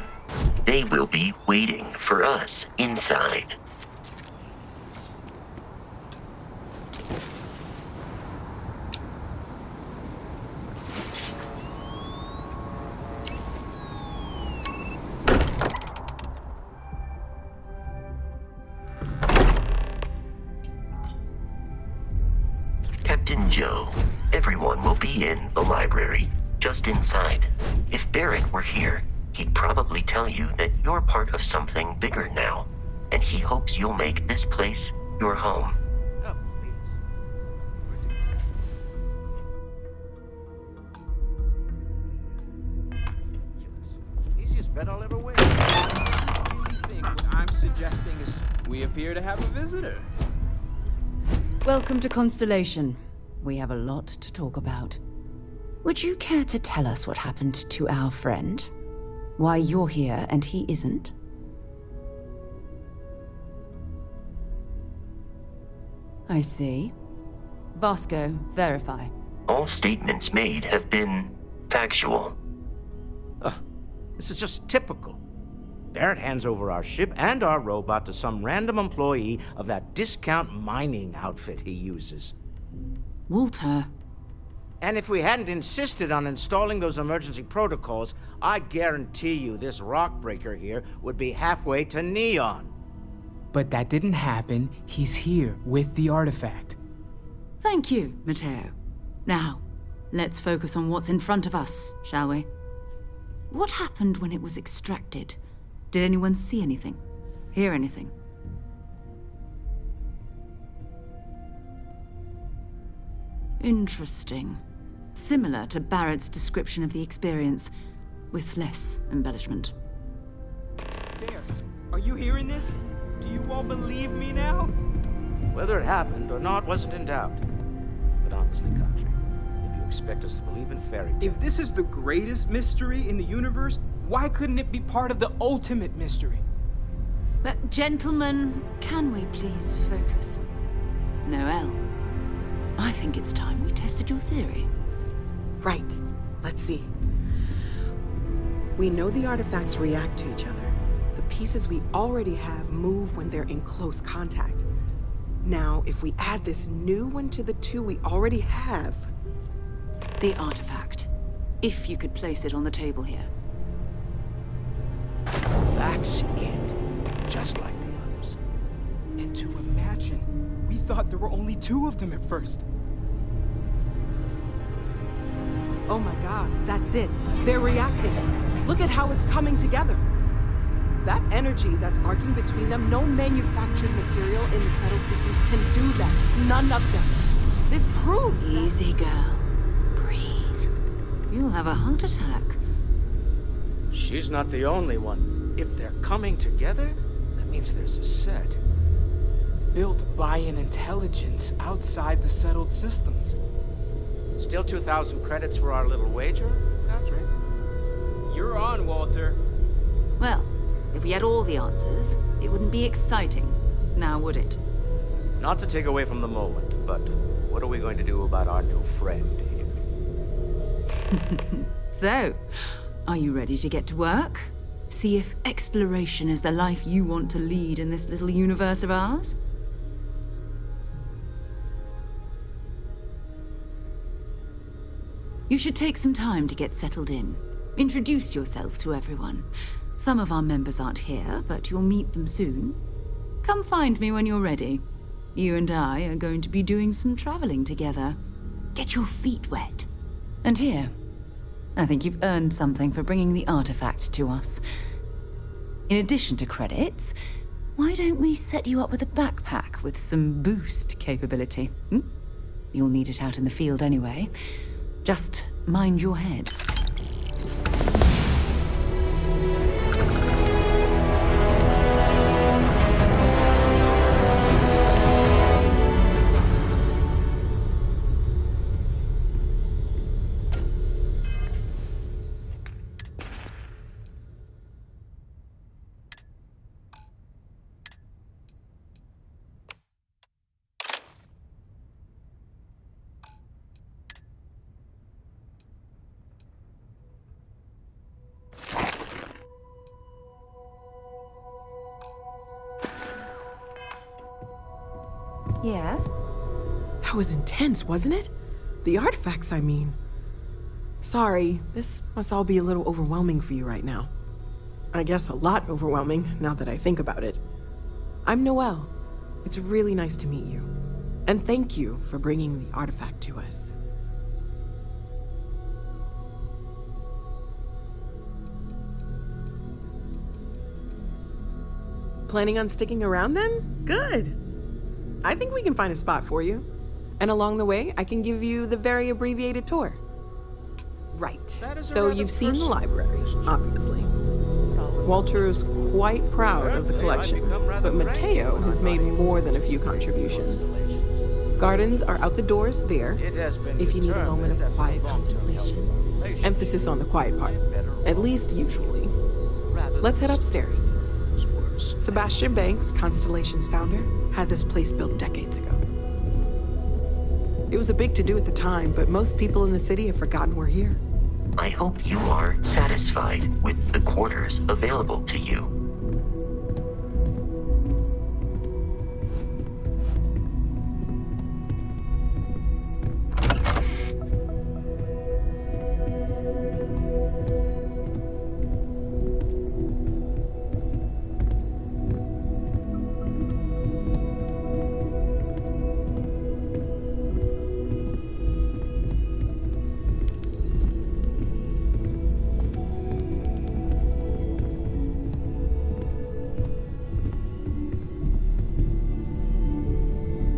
[SPEAKER 5] They will be waiting for us inside. Captain Joe, everyone will be in the library, just inside. If Barrett were here, he'd probably tell you that you're part of something bigger now, and he hopes you'll make this place your home.
[SPEAKER 15] Bet I'll ever win.
[SPEAKER 16] I really think what I'm suggesting is we appear to have a visitor.
[SPEAKER 17] Welcome to Constellation. We have a lot to talk about. Would you care to tell us what happened to our friend? Why you're here and he isn't? I see. Vasco, verify.
[SPEAKER 5] All statements made have been factual.
[SPEAKER 18] This is just typical. Barrett hands over our ship and our robot to some random employee of that discount mining outfit he uses.
[SPEAKER 17] Walter.
[SPEAKER 18] And if we hadn't insisted on installing those emergency protocols, I guarantee you this rock breaker here would be halfway to Neon.
[SPEAKER 16] But that didn't happen. He's here with the artifact.
[SPEAKER 17] Thank you, Matteo. Now, let's focus on what's in front of us, shall we? What happened when it was extracted? Did anyone see anything? Hear anything? Interesting. Similar to Barrett's description of the experience, with less embellishment.
[SPEAKER 16] There. Are you hearing this? Do you all believe me now?
[SPEAKER 18] Whether it happened or not wasn't in doubt. But honestly, Country, if you expect us to believe in fairy tales...
[SPEAKER 16] If this is the greatest mystery in the universe, why couldn't it be part of the ultimate mystery?
[SPEAKER 17] But gentlemen, can we please focus? Noel, I think it's time we tested your theory.
[SPEAKER 19] Right. Let's see. We know the artifacts react to each other. The pieces we already have move when they're in close contact. Now, if we add this new one to the two we already have...
[SPEAKER 17] The artifact. If you could place it on the table here.
[SPEAKER 18] That's it. Just like the others.
[SPEAKER 16] And to imagine, we thought there were only 2 of them at first.
[SPEAKER 19] Oh my god, that's it. They're reacting. Look at how it's coming together. That energy that's arcing between them, no manufactured material in the settled systems can do that. None of them. This proves that...
[SPEAKER 17] Easy, girl. Breathe. You'll have a heart attack.
[SPEAKER 18] She's not the only one. If they're coming together, that means there's a set.
[SPEAKER 16] Built by an intelligence outside the settled systems.
[SPEAKER 18] Still 2,000 credits for our little wager, Country?
[SPEAKER 16] You're on, Walter.
[SPEAKER 17] Well, if we had all the answers, it wouldn't be exciting, now would it?
[SPEAKER 18] Not to take away from the moment, but what are we going to do about our new friend here?
[SPEAKER 17] So, are you ready to get to work? See if exploration is the life you want to lead in this little universe of ours? You should take some time to get settled in. Introduce yourself to everyone. Some of our members aren't here, but you'll meet them soon. Come find me when you're ready. You and I are going to be doing some traveling together. Get your feet wet. And here, I think you've earned something for bringing the artifact to us. In addition to credits, why don't we set you up with a backpack with some boost capability? You'll need it out in the field anyway. Just mind your head. Yeah?
[SPEAKER 19] That was intense, wasn't it? The artifacts, I mean. Sorry, this must all be a little overwhelming for you right now. I guess a lot overwhelming, now that I think about it. I'm Noelle. It's really nice to meet you. And thank you for bringing the artifact to us. Planning on sticking around then? Good. I think we can find a spot for you. And along the way, I can give you the very abbreviated tour. Right. So you've seen the library, obviously. Walter is quite proud of the collection, but Mateo has made more than a few contributions. Gardens are out the doors there, if you need a moment of quiet contemplation. Emphasis on the quiet part, at least usually. Let's head upstairs. Sebastian Banks, Constellation's founder, had this place built decades ago. It was a big to-do at the time, but most people in the city have forgotten we're here.
[SPEAKER 5] I hope you are satisfied with the quarters available to you.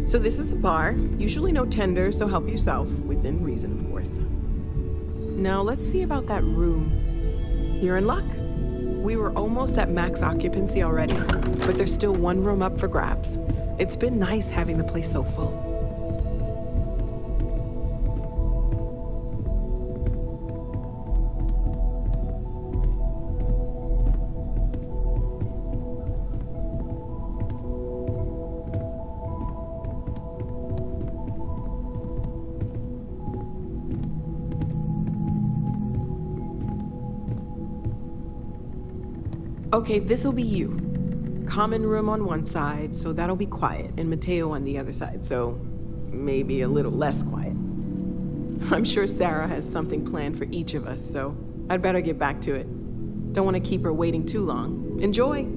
[SPEAKER 19] So this is the bar. Usually no tender, so help yourself, within reason, of course. Now let's see about that room. You're in luck. We were almost at max occupancy already, but there's still one room up for grabs. It's been nice having the place so full. Okay, this'll be you. Common room on one side, so that'll be quiet, and Mateo on the other side, so maybe a little less quiet. I'm sure Sarah has something planned for each of us, so I'd better get back to it. Don't want to keep her waiting too long. Enjoy!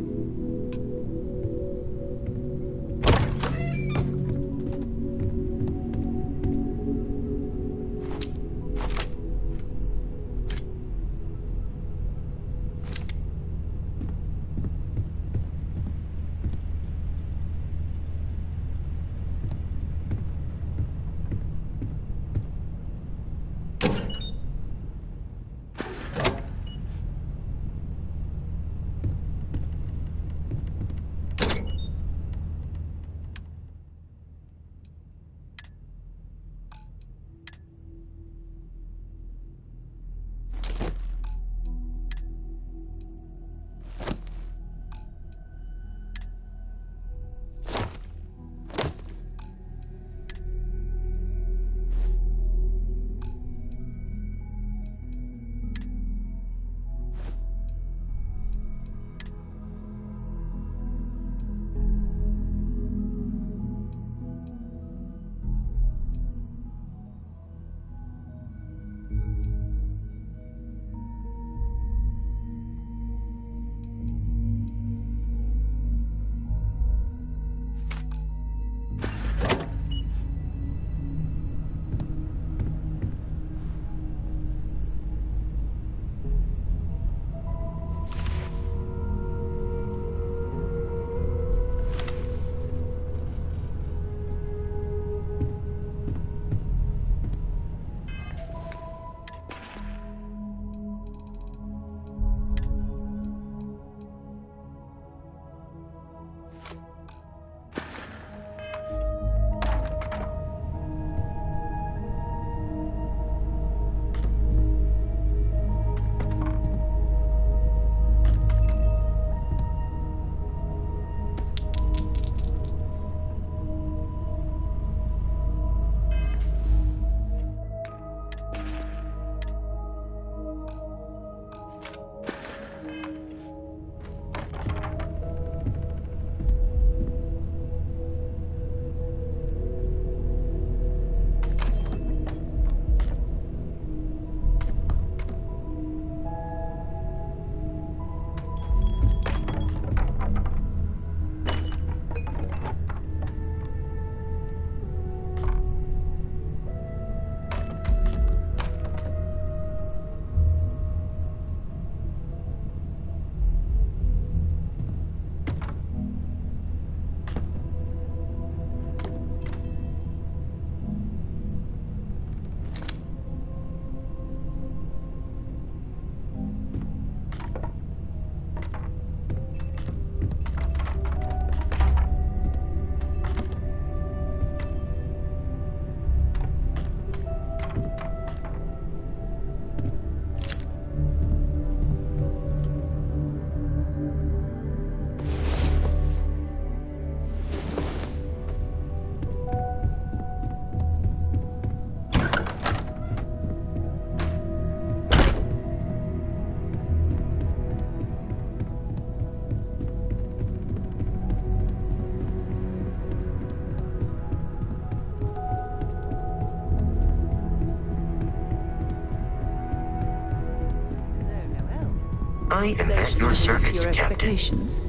[SPEAKER 5] I am at
[SPEAKER 17] constellation
[SPEAKER 5] your
[SPEAKER 17] live up to
[SPEAKER 5] service,
[SPEAKER 17] your
[SPEAKER 5] Captain.
[SPEAKER 17] expectations?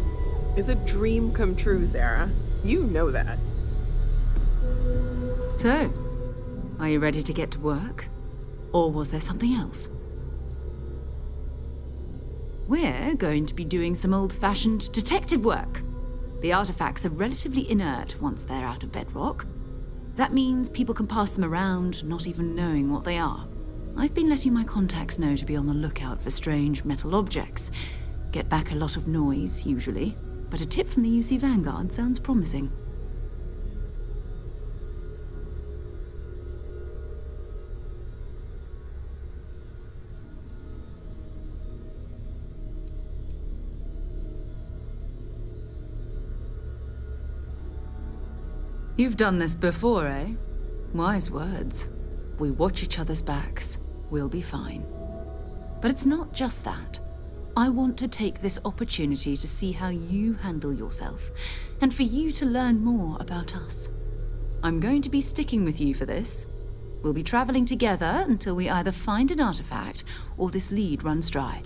[SPEAKER 19] It's a dream come true, Sarah. You know that.
[SPEAKER 17] So, are you ready to get to work? Or was there something else? We're going to be doing some old-fashioned detective work. The artifacts are relatively inert once they're out of bedrock. That means people can pass them around, not even knowing what they are. I've been letting my contacts know to be on the lookout for strange metal objects. Get back a lot of noise, usually, but a tip from the UC Vanguard sounds promising. You've done this before, eh? Wise words. We watch each other's backs, we'll be fine. But it's not just that. I want to take this opportunity to see how you handle yourself, and for you to learn more about us. I'm going to be sticking with you for this. We'll be traveling together until we either find an artifact or this lead runs dry.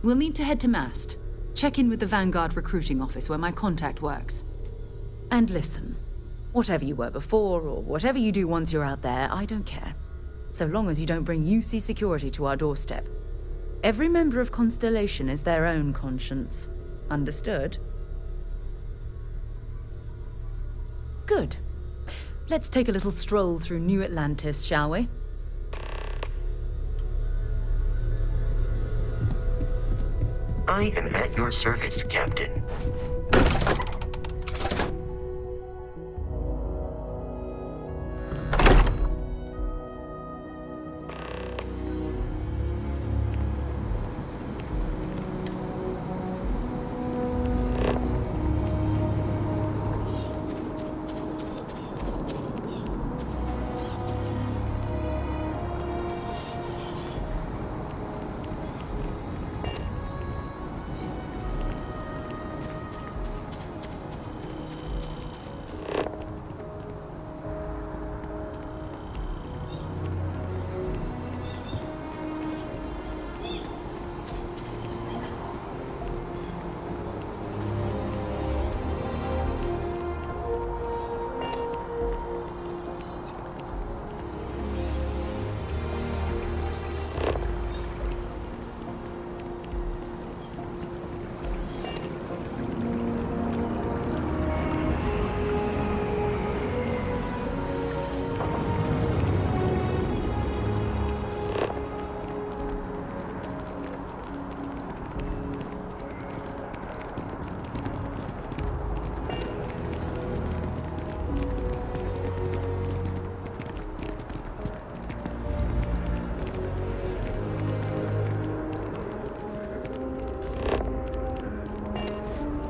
[SPEAKER 17] We'll need to head to Mast. Check in with the Vanguard recruiting office where my contact works. And listen, whatever you were before or whatever you do once you're out there, I don't care. So long as you don't bring UC security to our doorstep. Every member of Constellation is their own conscience. Understood? Good. Let's take a little stroll through New Atlantis, shall we?
[SPEAKER 5] I am at your service, Captain.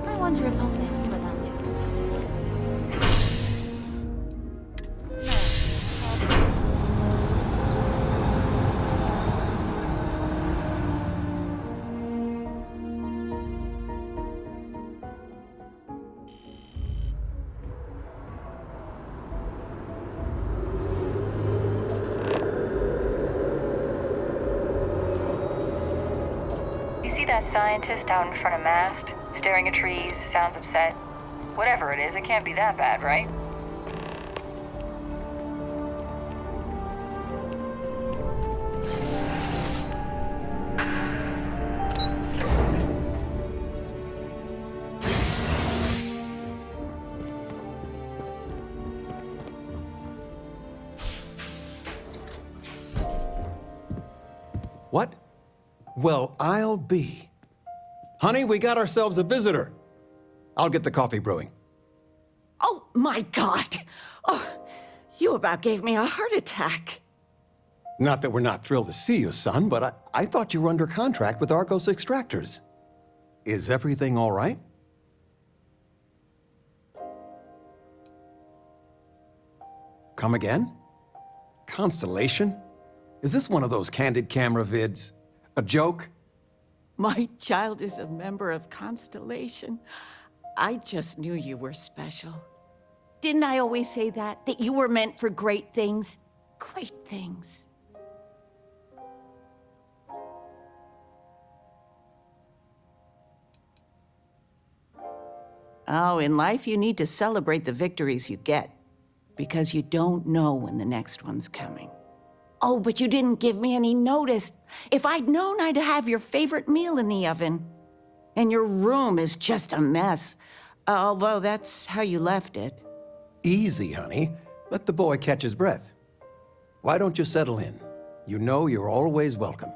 [SPEAKER 13] I wonder if I'll miss New Atlantis until
[SPEAKER 20] You see that scientist out in front of Mast? Staring at trees, sounds upset. Whatever it is, it can't be that bad, right?
[SPEAKER 15] What? Well, I'll be. Honey, we got ourselves a visitor. I'll get the coffee brewing.
[SPEAKER 21] Oh, my God. Oh, you about gave me a heart attack.
[SPEAKER 15] Not that we're not thrilled to see you, son, but I thought you were under contract with Argos Extractors. Is everything all right? Come again? Constellation? Is this one of those candid camera vids? A joke?
[SPEAKER 21] My child is a member of Constellation. I just knew you were special. Didn't I always say that? That you were meant for great things? Great things. Oh, in life you need to celebrate the victories you get, because you don't know when the next one's coming. Oh, but you didn't give me any notice. If I'd known I'd have your favorite meal in the oven. And your room is just a mess. Although that's how you left it.
[SPEAKER 15] Easy, honey. Let the boy catch his breath. Why don't you settle in? You know you're always welcome.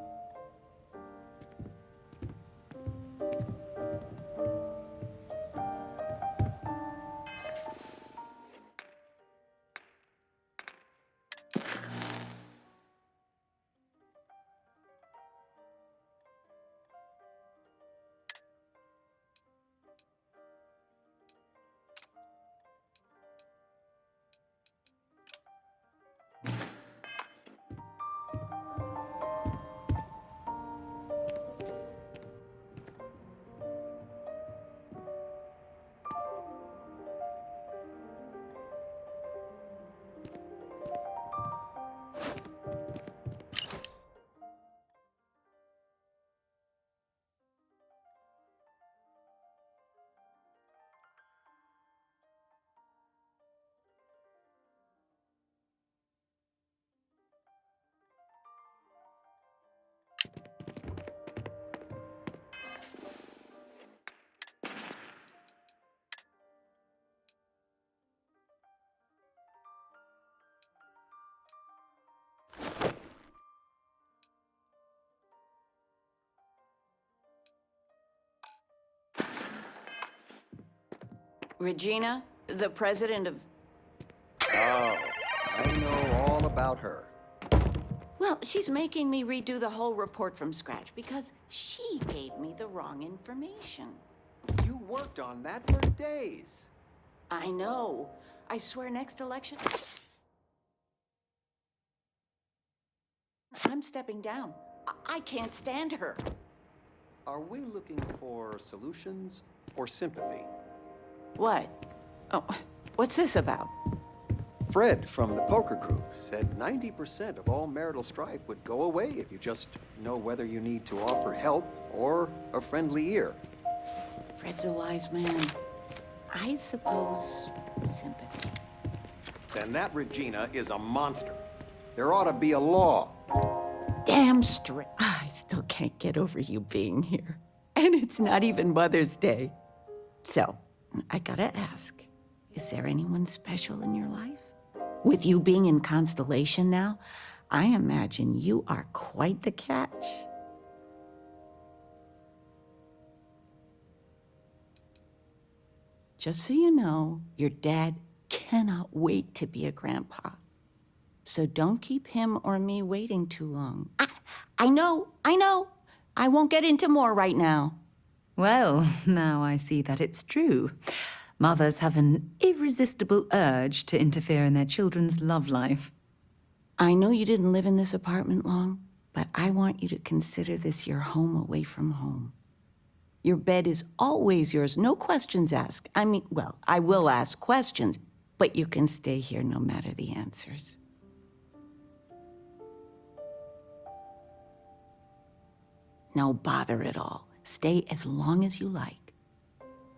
[SPEAKER 21] Regina, the president of...
[SPEAKER 15] Oh, I know all about her.
[SPEAKER 21] Well, she's making me redo the whole report from scratch because she gave me the wrong information.
[SPEAKER 15] You worked on that for days.
[SPEAKER 21] I know. I swear next election... I'm stepping down. I can't stand her.
[SPEAKER 15] Are we looking for solutions or sympathy?
[SPEAKER 21] What? Oh, what's this about?
[SPEAKER 15] Fred from the poker group said 90% of all marital strife would go away if you just know whether you need to offer help or a friendly ear.
[SPEAKER 21] Fred's a wise man. I suppose sympathy.
[SPEAKER 15] Then that Regina is a monster. There ought to be a law.
[SPEAKER 21] Damn straight. I still can't get over you being here. And it's not even Mother's Day. So, I gotta ask, is there anyone special in your life? With you being in Constellation now, I imagine you are quite the catch. Just so you know, your dad cannot wait to be a grandpa. So don't keep him or me waiting too long. I know. I won't get into more right now.
[SPEAKER 17] Well, now I see that it's true. Mothers have an irresistible urge to interfere in their children's love life.
[SPEAKER 21] I know you didn't live in this apartment long, but I want you to consider this your home away from home. Your bed is always yours, no questions asked. I mean, well, I will ask questions, but you can stay here no matter the answers. No bother at all. Stay as long as you like.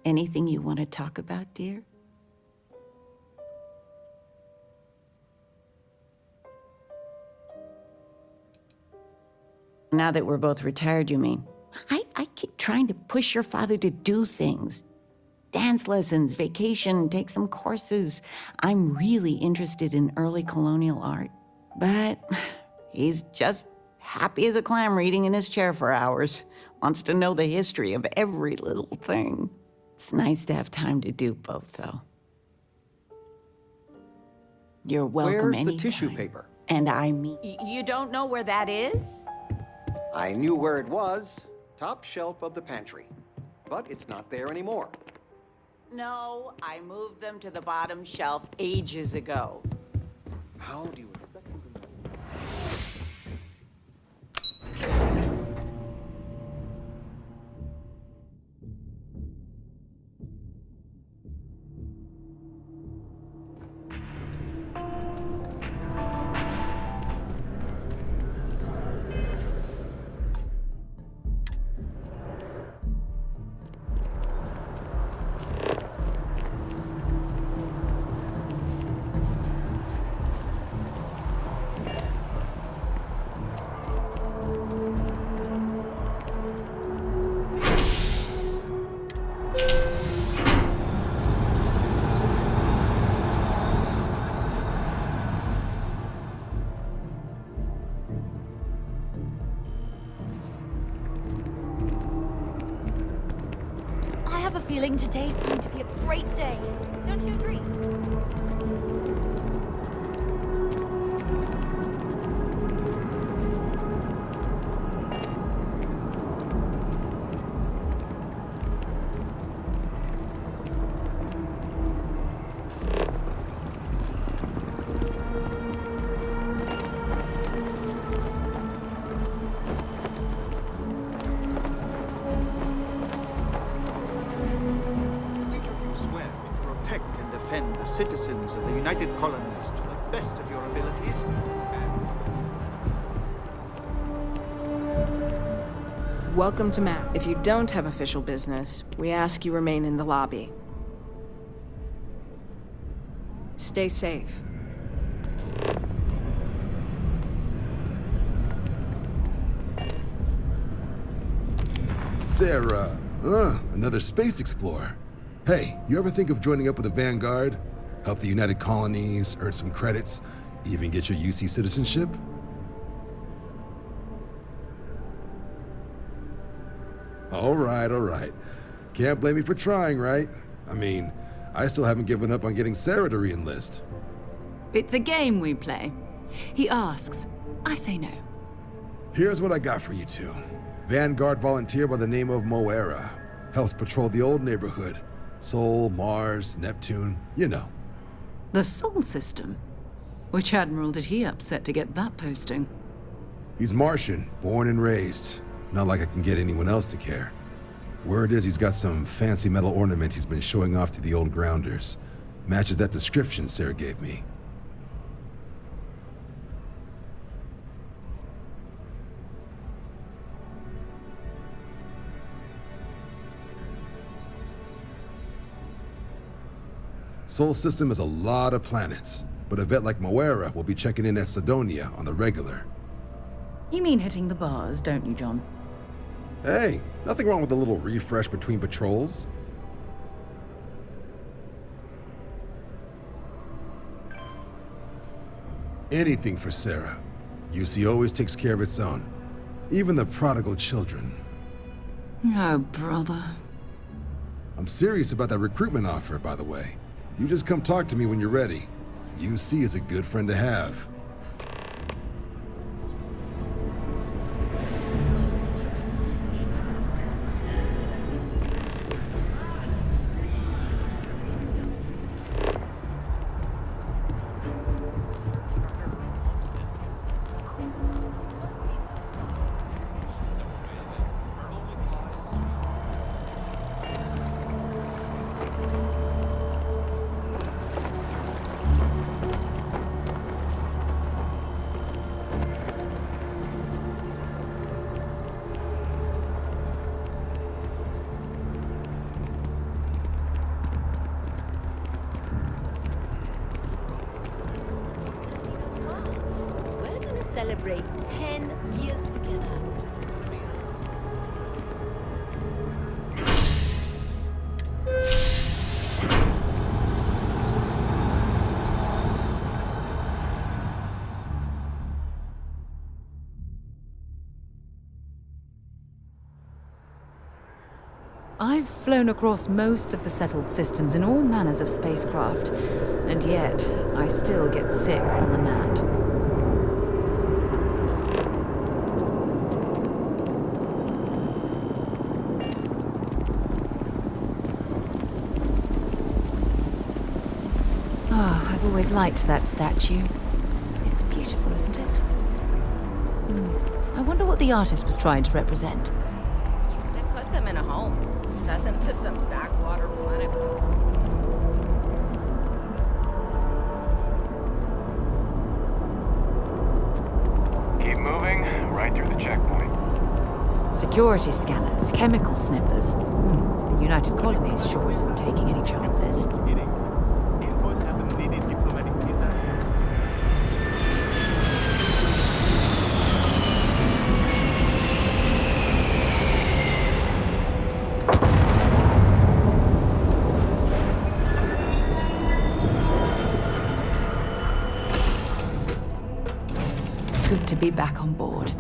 [SPEAKER 21] Anything you want to talk about, dear? Now that we're both retired, you mean? I keep trying to push your father to do things. Dance lessons, vacation, take some courses. I'm really interested in early colonial art. But he's just happy as a clam reading in his chair for hours. Wants to know the history of every little thing. It's nice to have time to do both, though. You're welcome
[SPEAKER 15] Where's
[SPEAKER 21] anytime.
[SPEAKER 15] the tissue paper?
[SPEAKER 21] And I mean... You don't know where that is?
[SPEAKER 15] I knew where it was. Top shelf of the pantry. But it's not there anymore.
[SPEAKER 21] No, I moved them to the bottom shelf ages ago.
[SPEAKER 15] How do you expect me to know?
[SPEAKER 13] feeling today's going to be a great day. Don't you agree?
[SPEAKER 2] Defend the citizens of the United Colonies to the best of your abilities.
[SPEAKER 11] Welcome to MAP. If you don't have official business, we ask you remain in the lobby. Stay safe.
[SPEAKER 22] Sarah, another space explorer. Hey, you ever think of joining up with the Vanguard? Help the United Colonies, earn some credits, even get your UC citizenship? All right. Can't blame me for trying, right? I mean, I still haven't given up on getting Sarah to re-enlist.
[SPEAKER 17] It's a game we play. He asks, I say no.
[SPEAKER 22] Here's what I got for you two. Vanguard volunteer by the name of Moera. Helps patrol the old neighborhood. Sol, Mars, Neptune, you know.
[SPEAKER 17] The Sol system? Which admiral did he upset to get that posting?
[SPEAKER 22] He's Martian, born and raised. Not like I can get anyone else to care. Word is he's got some fancy metal ornament he's been showing off to the old grounders. Matches that description Sarah gave me. Sol system has a lot of planets, but a vet like Moera will be checking in at Sidonia on the regular.
[SPEAKER 17] You mean hitting the bars, don't you, John?
[SPEAKER 22] Hey, nothing wrong with a little refresh between patrols. Anything for Sarah. UC always takes care of its own. Even the prodigal children.
[SPEAKER 17] Oh, brother.
[SPEAKER 22] I'm serious about that recruitment offer, by the way. You just come talk to me when you're ready. UC is a good friend to have.
[SPEAKER 13] Celebrate 10 years together.
[SPEAKER 17] I've flown across most of the settled systems in all manners of spacecraft, and yet I still get sick on the Nat. I've always liked that statue. It's beautiful, isn't it? I wonder what the artist was trying to represent.
[SPEAKER 23] They put them in a home, sent them to some backwater planet.
[SPEAKER 12] Keep moving, right through the checkpoint.
[SPEAKER 17] Security scanners, chemical sniffers. The United Colonies sure isn't taking any chances. Good to be back on board.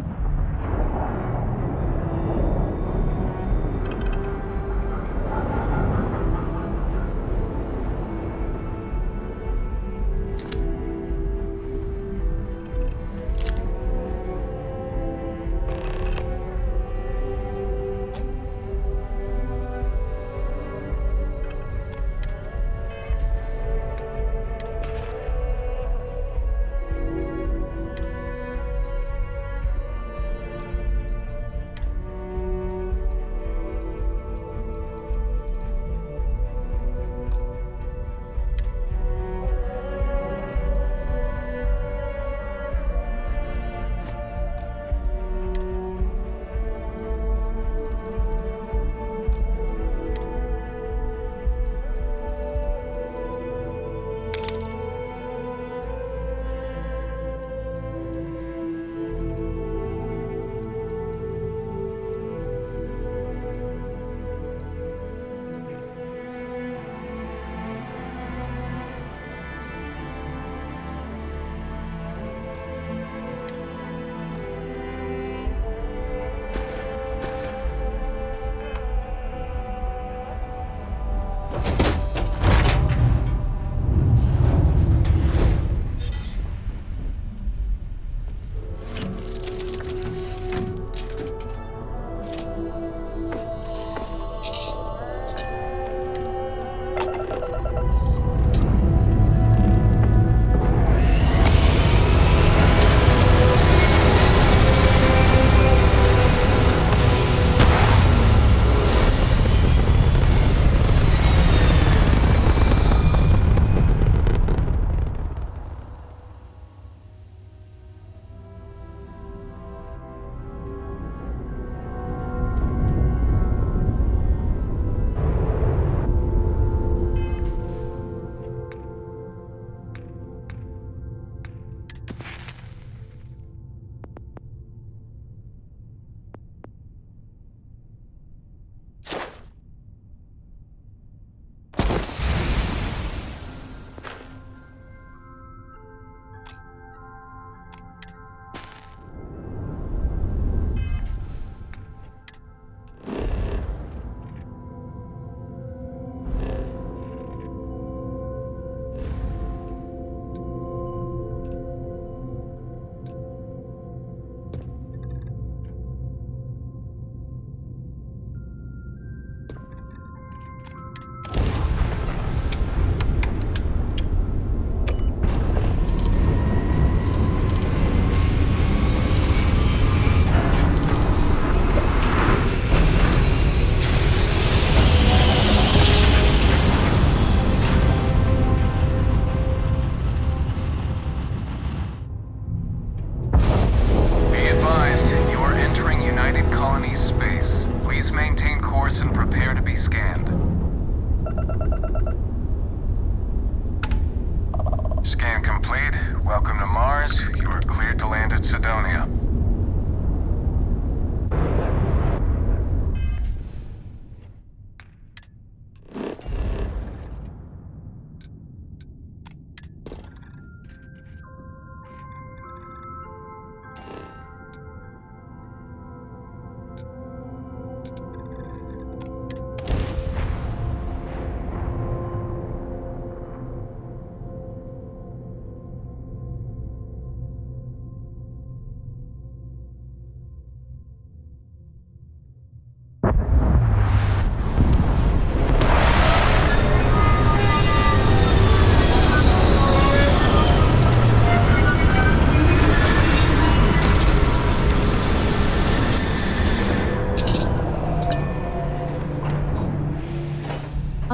[SPEAKER 12] Scan complete. Welcome to Mars. You are cleared to land at Sidonia.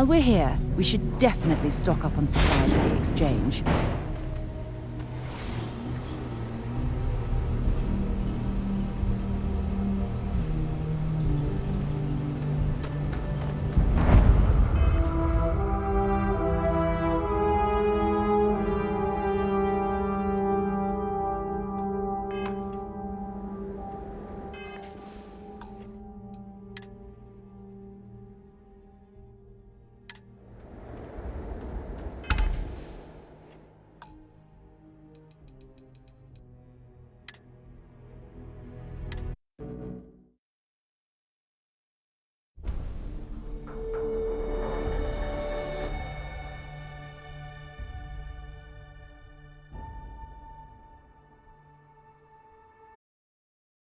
[SPEAKER 17] While we're here, we should definitely stock up on supplies at the exchange.